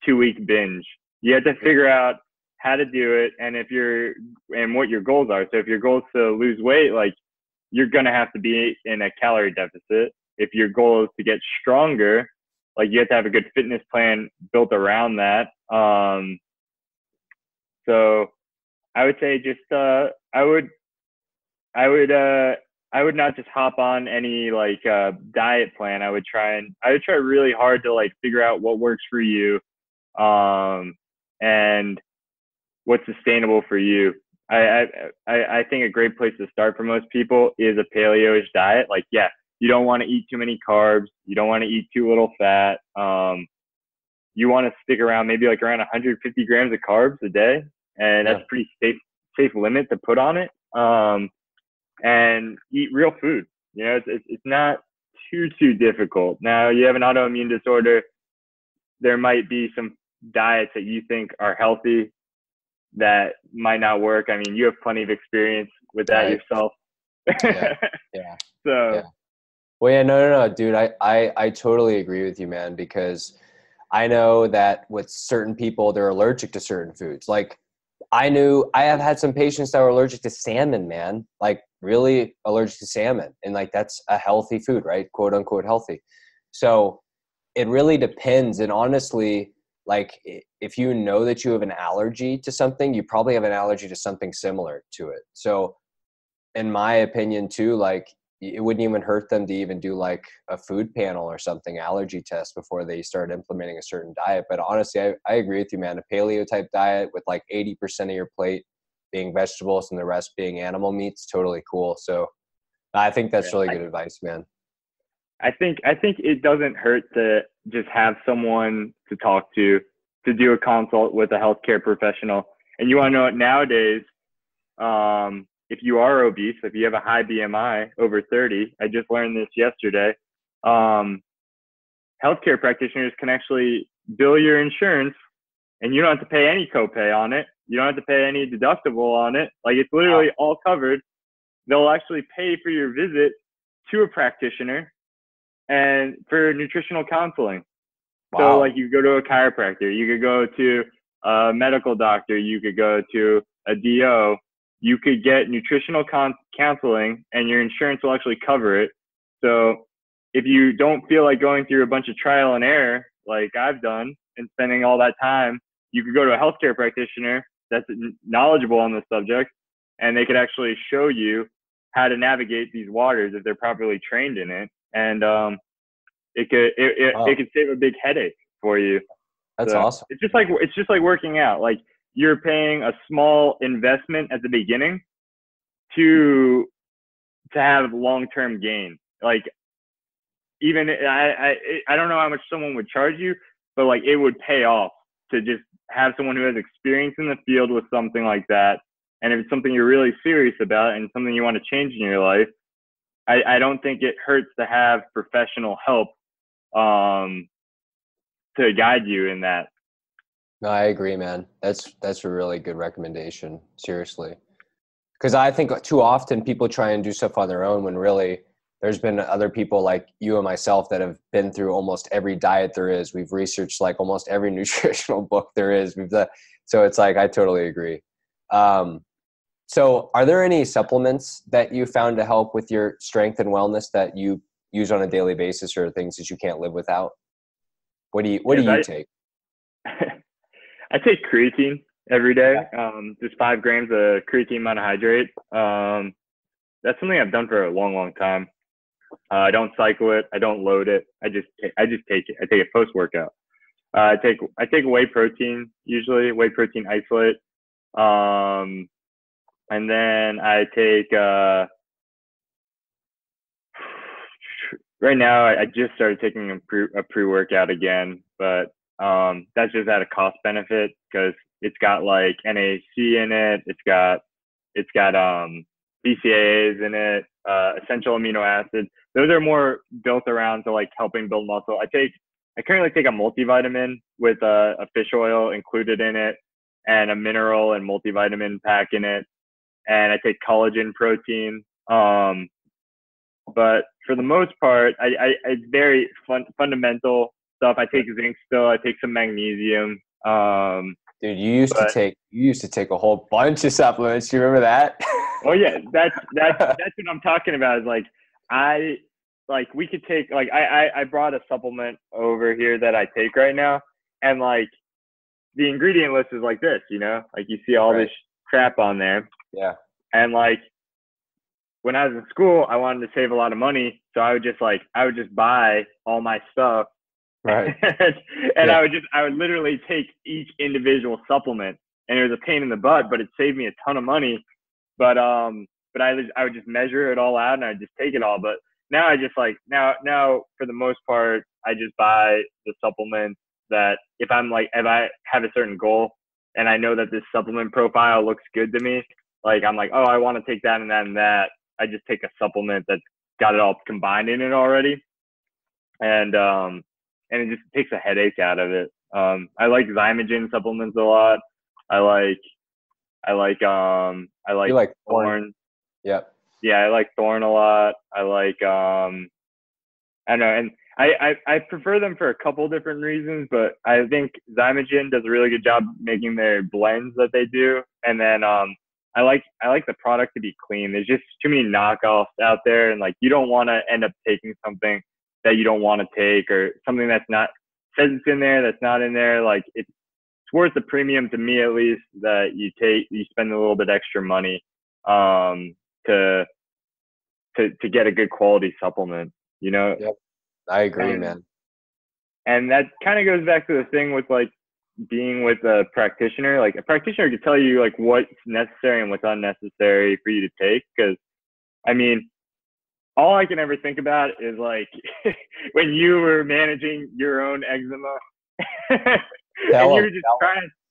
2-week binge. You have to figure out how to do it, and what your goals are. So if your goal is to lose weight, like, you're going to have to be in a calorie deficit. If your goal is to get stronger, like, you have to have a good fitness plan built around that. So I would say just, I would not just hop on any like diet plan. I would try really hard to like figure out what works for you, and what's sustainable for you. I think a great place to start for most people is a paleo-ish diet. Like, yeah, you don't want to eat too many carbs. You don't want to eat too little fat. You want to stick around maybe like around 150 grams of carbs a day, and that's a pretty safe limit to put on it. And eat real food. You know, it's not too difficult. Now, you have an autoimmune disorder, there might be some diets that you think are healthy that might not work. I mean, you have plenty of experience with that yourself. Yeah. So. Yeah. Well, yeah, no, dude. I totally agree with you, man, because I know that with certain people, they're allergic to certain foods. Like, I have had some patients that were allergic to salmon, man, like really allergic to salmon. And like, that's a healthy food, right? Quote unquote healthy. So it really depends. And honestly, like, if you know that you have an allergy to something, you probably have an allergy to something similar to it. So in my opinion too, like, it wouldn't even hurt them to even do like a food panel or something, allergy test, before they start implementing a certain diet. But honestly, I agree with you, man. A paleo type diet with like 80% of your plate being vegetables and the rest being animal meats, totally cool. So I think that's really good advice, man. I think it doesn't hurt to just have someone to talk to do a consult with a healthcare professional. And you want to know what, nowadays, if you are obese, if you have a high BMI over 30, I just learned this yesterday, healthcare practitioners can actually bill your insurance, and you don't have to pay any copay on it. You don't have to pay any deductible on it. Like, it's literally all covered. They'll actually pay for your visit to a practitioner and for nutritional counseling. Wow. So like, you go to a chiropractor, you could go to a medical doctor, you could go to a DO, you could get nutritional counseling, and your insurance will actually cover it. So if you don't feel like going through a bunch of trial and error like I've done and spending all that time, you could go to a healthcare practitioner that's knowledgeable on the subject, and they could actually show you how to navigate these waters if they're properly trained in it. And it could save a big headache for you. That's so awesome. It's just like working out. Like, you're paying a small investment at the beginning to have long-term gain. Like, even I don't know how much someone would charge you, but like, it would pay off to just have someone who has experience in the field with something like that. And if it's something you're really serious about and something you want to change in your life, I don't think it hurts to have professional help to guide you in that. No, I agree, man. That's a really good recommendation. Seriously. Because I think too often people try and do stuff on their own when really there's been other people like you and myself that have been through almost every diet there is. We've researched like almost every nutritional book there is. So it's like, I totally agree. So are there any supplements that you found to help with your strength and wellness that you use on a daily basis, or things that you can't live without? What do you take? I take creatine every day. Just 5 grams of creatine monohydrate. That's something I've done for a long, long time. I don't cycle it. I don't load it. I just take it. I take it post workout. I take whey protein, usually whey protein isolate. And then I take, right now I just started taking a pre-workout again, but that's just at a cost benefit because it's got like NAC in it. It's got BCAAs in it, essential amino acids. Those are more built around to like helping build muscle. I currently take a multivitamin with a fish oil included in it and a mineral and multivitamin pack in it. And I take collagen protein. But for the most part, it's very fundamental stuff. I take zinc still. I take some magnesium. Dude, you used to take a whole bunch of supplements. Do you remember that? Oh yeah, that's what I'm talking about. Is like we could take like I brought a supplement over here that I take right now, and like the ingredient list is like this, like you see all this crap on there. Yeah. And like when I was in school, I wanted to save a lot of money, so I would just buy all my stuff. Right. And I would literally take each individual supplement, and it was a pain in the butt, but it saved me a ton of money. But I would just measure it all out, and I'd just take it all. But now I just now for the most part, I just buy the supplements that if I have a certain goal and I know that this supplement profile looks good to me, like I'm like, oh, I want to take that and that and that. I just take a supplement that's got it all combined in it already. And it just takes a headache out of it. I like Xymogen supplements a lot. I like Thorne. Yep. Yeah, I like Thorne a lot. I like I don't know, and I prefer them for a couple different reasons, but I think Xymogen does a really good job making their blends that they do. And then I like the product to be clean. There's just too many knockoffs out there, and like you don't want to end up taking something that you don't want to take, or something that's not says it's in there that's not in there. Like it's worth the premium, to me at least, that you spend a little bit extra money to get a good quality supplement, Yep. I agree, man. And that kind of goes back to the thing with like being with a practitioner. Like a practitioner could tell you like what's necessary and what's unnecessary for you to take. Because I mean, all I can ever think about is like when you were managing your own eczema and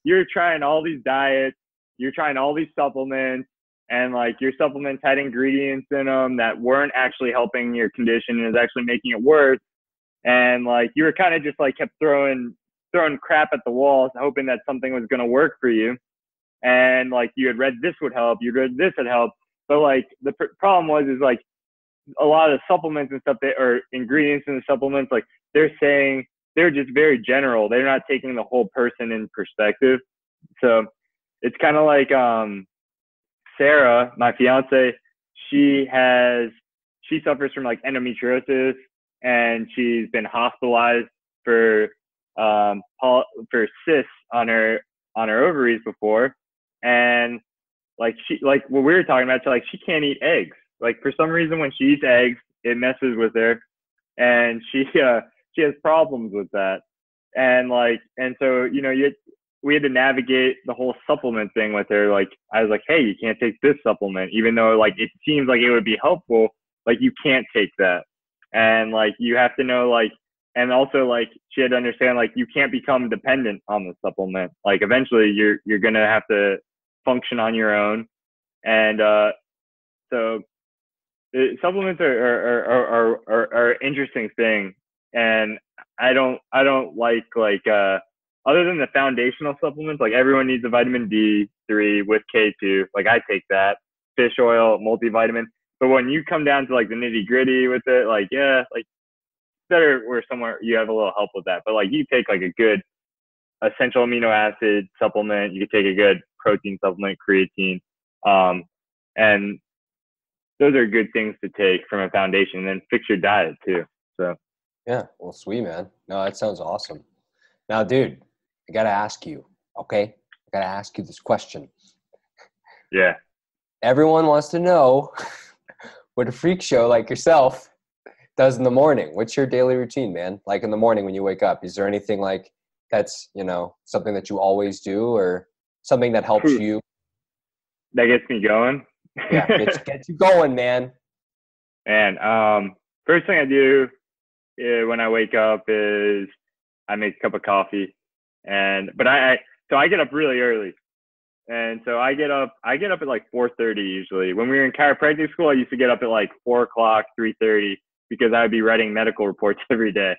you're trying all these diets, you're trying all these supplements, and like your supplements had ingredients in them that weren't actually helping your condition and is actually making it worse. And like you were kind of just like kept throwing crap at the walls, hoping that something was going to work for you. And like you had read this would help, you read this would help, but like the problem was like a lot of the supplements and stuff or ingredients in the supplements, like they're just very general. They're not taking the whole person in perspective. So it's kind of like Sarah, my fiance, she suffers from like endometriosis, and she's been hospitalized for cysts on her ovaries before. And like what we were talking about, so like she can't eat eggs. Like for some reason when she eats eggs, it messes with her, and she has problems with that. And so we had to navigate the whole supplement thing with her. Like I was like, hey, you can't take this supplement, even though like it seems like it would be helpful. Like you can't take that, and like you have to know like, and also like she had to understand like you can't become dependent on the supplement. Like eventually you're gonna have to function on your own. And so supplements are an interesting thing. And I don't like other than the foundational supplements, like everyone needs a vitamin D3 with K2. Like I take that, fish oil, multivitamin. But when you come down to like the nitty gritty with it, like, yeah, like better where somewhere you have a little help with that. But like you take like a good essential amino acid supplement, you could take a good protein supplement, creatine. And those are good things to take from a foundation, and then fix your diet too. So Yeah, well, sweet, man. No, that sounds awesome. Now, dude, I gotta ask you, okay? I gotta ask you this question. yeah. Everyone wants to know what a freak show like yourself does in the morning. What's your daily routine, man? Like in the morning when you wake up, is there anything like that's, something that you always do, or something that helps you? That gets me going. Yeah, gets you going, man. And first thing I do when I wake up is I make a cup of coffee, but I get up really early, and so I get up at like 4:30 usually. When we were in chiropractic school, I used to get up at like 4 o'clock, 3:30, because I would be writing medical reports every day.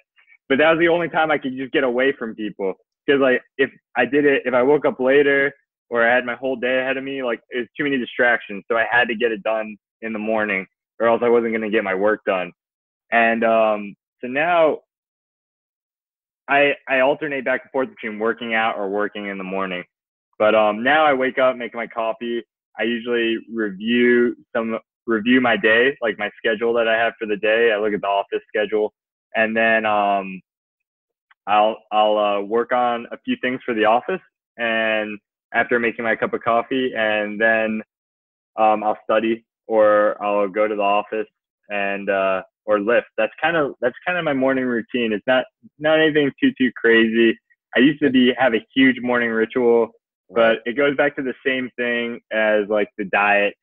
But that was the only time I could just get away from people, because like if I woke up later or I had my whole day ahead of me, like it was too many distractions. So I had to get it done in the morning, or else I wasn't going to get my work done. And so now I alternate back and forth between working out or working in the morning. But now I wake up, make my coffee. I usually review my day, like my schedule that I have for the day. I look at the office schedule, and then I'll work on a few things for the office. And after making my cup of coffee, and then I'll study, or I'll go to the office and or lift. That's kind of my morning routine. It's not anything too crazy. I used to have a huge morning ritual, but it goes back to the same thing as like the diet.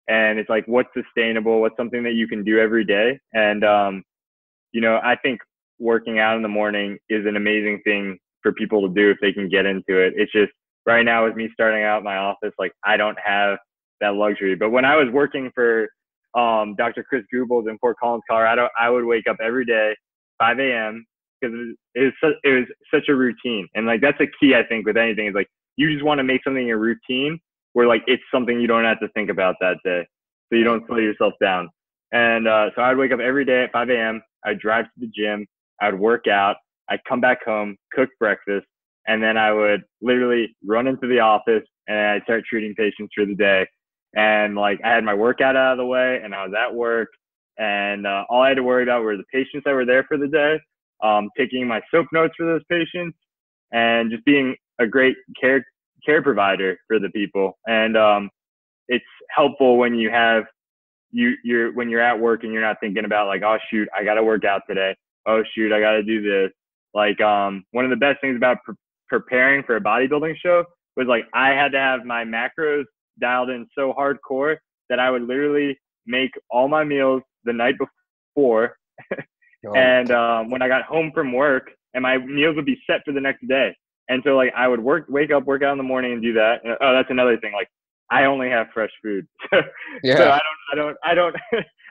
And it's like, what's sustainable? What's something that you can do every day? And I think working out in the morning is an amazing thing for people to do if they can get into it. It's just right now with me starting out my office, like I don't have that luxury. But when I was working for Dr. Chris Goebbels in Fort Collins, Colorado, I would wake up every day, 5 a.m. because it was such a routine. And like that's a key, I think, with anything, is like you just want to make something a routine where like it's something you don't have to think about that day, so you don't slow yourself down. And so I'd wake up every day at 5 a.m. I'd drive to the gym. I'd work out. I'd come back home, cook breakfast, and then I would literally run into the office and I'd start treating patients for the day. And like I had my workout out of the way, and I was at work, and all I had to worry about were the patients that were there for the day, taking my soap notes for those patients, and just being a great care provider for the people. And it's helpful when you have when you're at work and you're not thinking about like, oh shoot, I got to work out today. Oh shoot, I got to do this. Like one of the best things about preparing for a bodybuilding show was like I had to have my macros dialed in so hardcore that I would literally make all my meals the night before. And when I got home from work, and my meals would be set for the next day. And so like I would wake up, work out in the morning and do that. And, oh, that's another thing. Like I only have fresh food. Yeah. So I don't,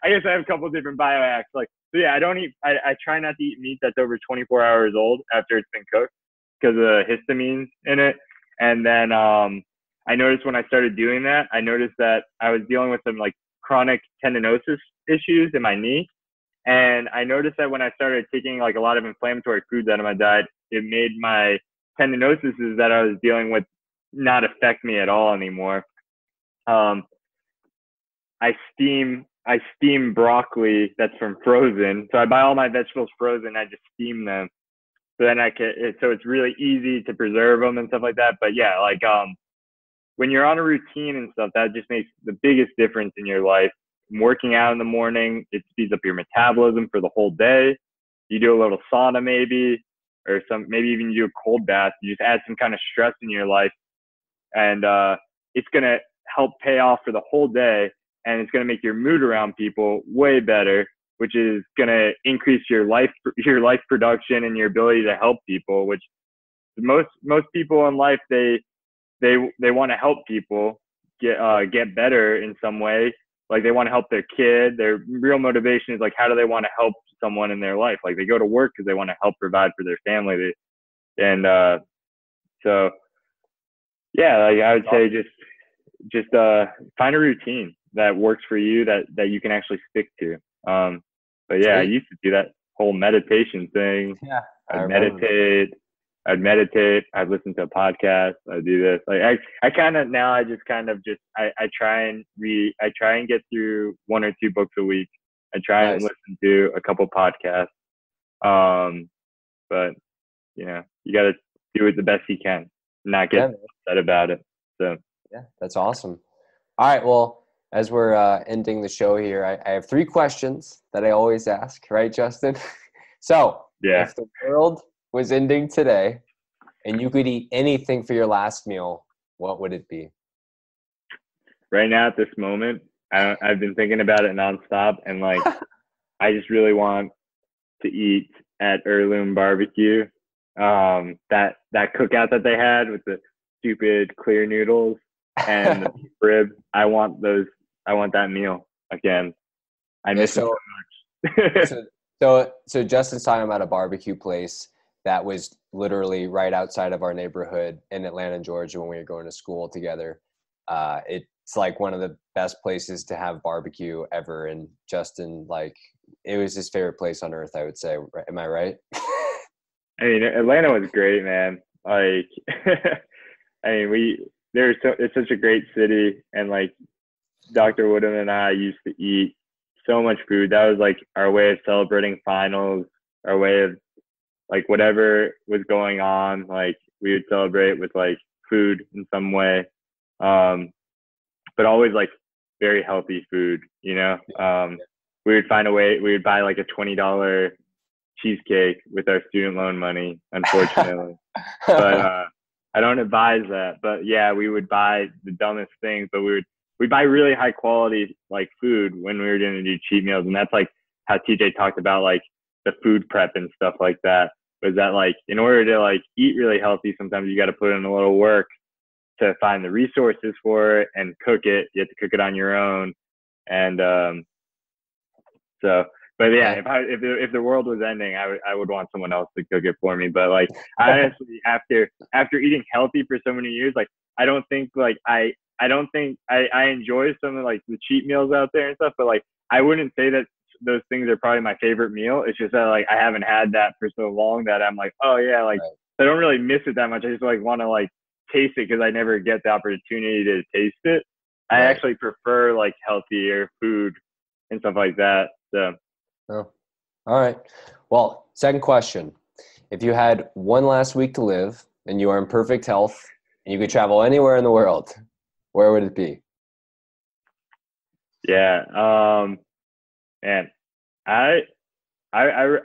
I guess I have a couple of different biohacks. Like, so yeah, I don't eat, I try not to eat meat that's over 24 hours old after it's been cooked because of the histamines in it. And then I noticed when I started doing that, I noticed that I was dealing with some like chronic tendinosis issues in my knee. And I noticed that when I started taking like a lot of inflammatory foods out of my diet, it made my tendinoses that I was dealing with not affect me at all anymore. I steam broccoli that's from frozen. So I buy all my vegetables frozen. I just steam them. So then so it's really easy to preserve them and stuff like that. But yeah, like, when you're on a routine and stuff, that just makes the biggest difference in your life. Working out in the morning, it speeds up your metabolism for the whole day. You do a little sauna maybe, or maybe even you do a cold bath. You just add some kind of stress in your life, and it's going to help pay off for the whole day, and it's going to make your mood around people way better, which is going to increase your life production and your ability to help people, which most people in life, they want to help people get better in some way. Like, they want to help their kid. Their real motivation is like, how do they want to help someone in their life? Like, they go to work because they want to help provide for their family. So yeah, like, I would say just find a routine that works for you, that you can actually stick to. But yeah, I used to do that whole meditation thing. Yeah, I'd meditate. I'd listen to a podcast. I do this. Like, I kind of, now I just kind of I try and get through 1 or 2 books a week. I try and listen to a couple podcasts. But you got to do it the best you can, not get upset about it. So yeah, that's awesome. All right. Well, as we're ending the show here, I have 3 questions that I always ask, right, Justin? So if the world was ending today and you could eat anything for your last meal, what would it be? Right now at this moment, I've been thinking about it nonstop, and like, I just really want to eat at Heirloom Barbecue. That cookout that they had with the stupid clear noodles and the beef rib. I want that meal again. I miss it so much. So Justin's talking about a barbecue place that was literally right outside of our neighborhood in Atlanta, Georgia, when we were going to school together. It's like one of the best places to have barbecue ever. And Justin, like, it was his favorite place on earth, I would say. Am I right? I mean, Atlanta was great, man. Like, I mean, it's such a great city, and like, Dr. Woodham and I used to eat so much food. That was like our way of celebrating finals, our way of, like, whatever was going on, like, we would celebrate with like food in some way. But always like very healthy food, We would find a way, we would buy like a $20 cheesecake with our student loan money, unfortunately. But I don't advise that. But yeah, we would buy the dumbest things, but we'd buy really high quality like food when we were going to do cheat meals. And that's like how TJ talked about like the food prep and stuff like that. Was that like, in order to like eat really healthy, sometimes you got to put in a little work to find the resources for it and cook it. You have to cook it on your own. And but yeah, if the world was ending, I would want someone else to cook it for me. But like, honestly, after eating healthy for so many years, like, I don't think I enjoy some of like the cheat meals out there and stuff, but like, I wouldn't say that those things are probably my favorite meal. It's just that like, I haven't had that for so long that I'm like, oh yeah, like, I don't really miss it that much. I just like want to like taste it because I never get the opportunity to taste it. I actually prefer like healthier food and stuff like that. So. Oh, all right. Well, second question. If you had one last week to live and you are in perfect health and you could travel anywhere in the world, where would it be? Yeah. Man, I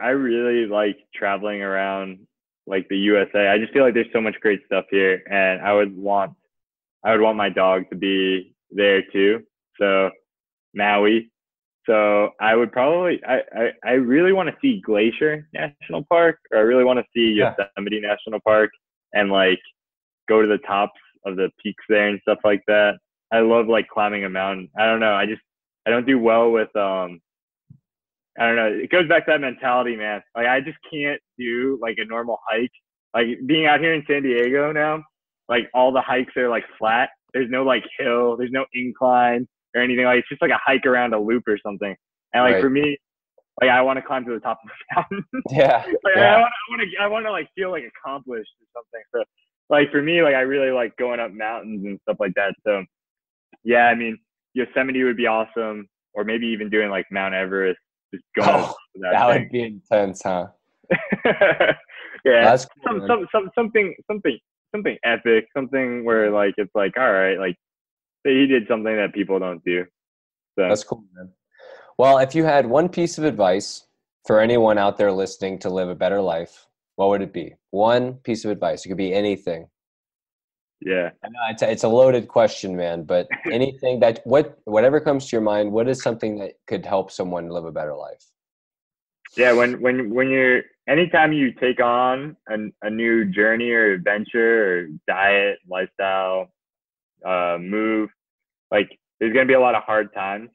really like traveling around like the USA. I just feel like there's so much great stuff here, and I would want my dog to be there too. So Maui. So I would probably, I really want to see Glacier National Park, or I really want to see Yosemite National Park, and like go to the tops of the peaks there and stuff like that. I love like climbing a mountain. I don't know. I don't do well with, I don't know. It goes back to that mentality, man. Like, I just can't do like a normal hike. Like, being out here in San Diego now, like, all the hikes are like flat. There's no like hill. There's no incline or anything. Like, it's just like a hike around a loop or something. And like, for me, like, I want to climb to the top of the mountain. Yeah. Like, yeah. I want to like feel like accomplished or something. So like for me, like I really like going up mountains and stuff like that. So yeah, I mean, Yosemite would be awesome, or maybe even doing like Mount Everest, just going Oh, that would be intense, huh? Yeah, That's cool, something epic, something where like it's like, all right, like he did something that people don't do. So that's cool, man. Well, if you had one piece of advice for anyone out there listening to live a better life, what would it be? One piece of advice. It could be anything. yeah. I know it's a loaded question, man, but anything whatever comes to your mind, what is something that could help someone live a better life? Yeah, when you're anytime you take on a new journey or adventure or diet, lifestyle, move, like there's gonna be a lot of hard times.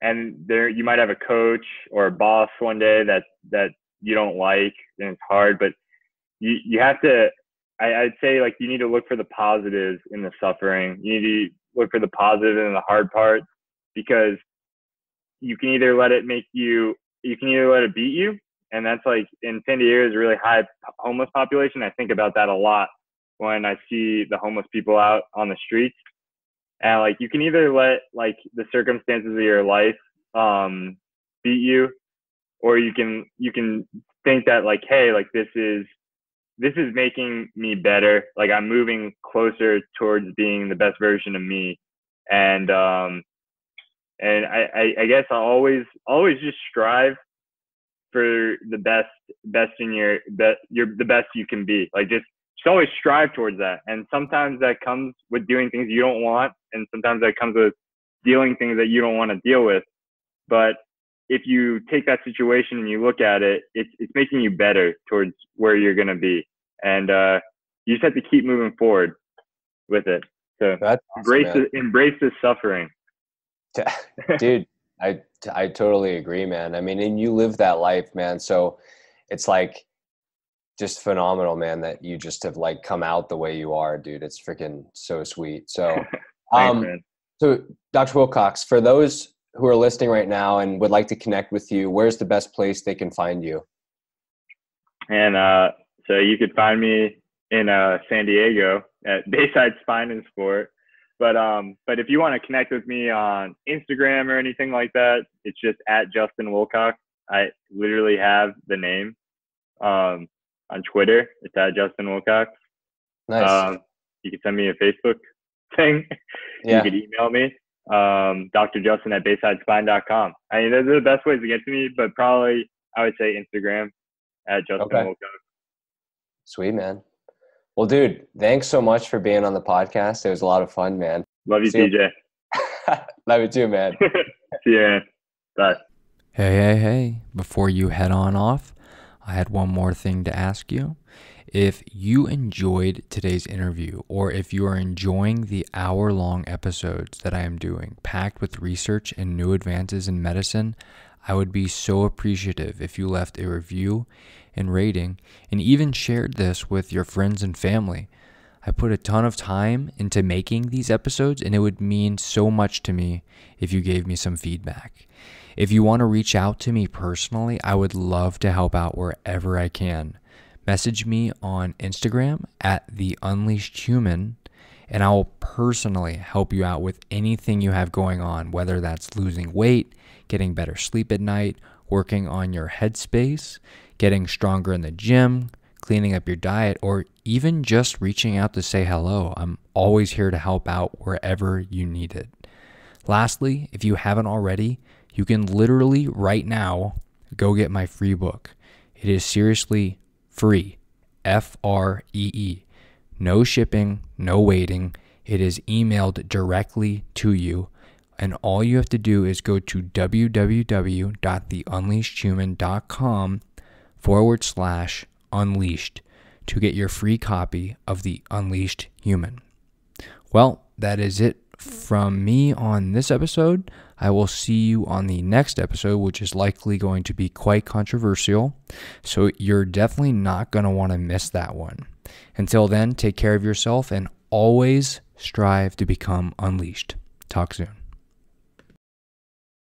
And there you might have a coach or a boss one day that you don't like and it's hard, but you have to I'd say like you need to look for the positives in the suffering. You need to look for the positive in the hard parts, because you can either let it beat you. And that's like in San Diego is a really high homeless population. I think about that a lot when I see the homeless people out on the streets. And like you can either let like the circumstances of your life beat you, or you can think that like, hey, like this is making me better. Like I'm moving closer towards being the best version of me. And I guess I'll always just strive for the best in the best you can be. Like just always strive towards that. And sometimes that comes with doing things you don't want, and sometimes that comes with dealing things that you don't want to deal with. But if you take that situation and you look at it, it's making you better towards where you're going to be. And you just have to keep moving forward with it. So That's awesome, embrace the suffering. Dude, I totally agree, man. I mean, and you live that life, man. So it's like just phenomenal, man, that you just have like come out the way you are, dude. It's freaking so sweet. So, Thanks, man. So Dr. Wilcox, for those who are listening right now and would like to connect with you, where's the best place they can find you? And so you could find me in San Diego at Bayside Spine and Sport. But if you want to connect with me on Instagram or anything like that, it's just at Justin Wilcox. I literally have the name. On Twitter, it's at Justin Wilcox. Nice. You can send me a Facebook thing. Yeah. You could email me, drjustin@baysidespine.com. I mean, those are the best ways to get to me, but probably I would say Instagram at Justin Wilcox. Sweet, man. Well, dude, thanks so much for being on the podcast. It was a lot of fun, man. Love you, TJ. Love you too, man. See you, man. Bye. Hey. Before you head on off, I had one more thing to ask you. If you enjoyed today's interview, or if you are enjoying the hour-long episodes that I am doing, packed with research and new advances in medicine, I would be so appreciative if you left a review and rating, and even shared this with your friends and family. I put a ton of time into making these episodes, and it would mean so much to me if you gave me some feedback. If you want to reach out to me personally, I would love to help out wherever I can. Message me on Instagram at @theunleashedhuman, and I will personally help you out with anything you have going on, whether that's losing weight, getting better sleep at night, working on your headspace, getting stronger in the gym, cleaning up your diet, or even just reaching out to say hello. I'm always here to help out wherever you need it. Lastly, if you haven't already, you can literally right now go get my free book. It is seriously free. Free. No shipping, no waiting. It is emailed directly to you. And all you have to do is go to www.theunleashedhuman.com/unleashed to get your free copy of The Unleashed Human. Well, that is it from me on this episode. I will see you on the next episode, which is likely going to be quite controversial. So you're definitely not going to want to miss that one. Until then, take care of yourself and always strive to become unleashed. Talk soon.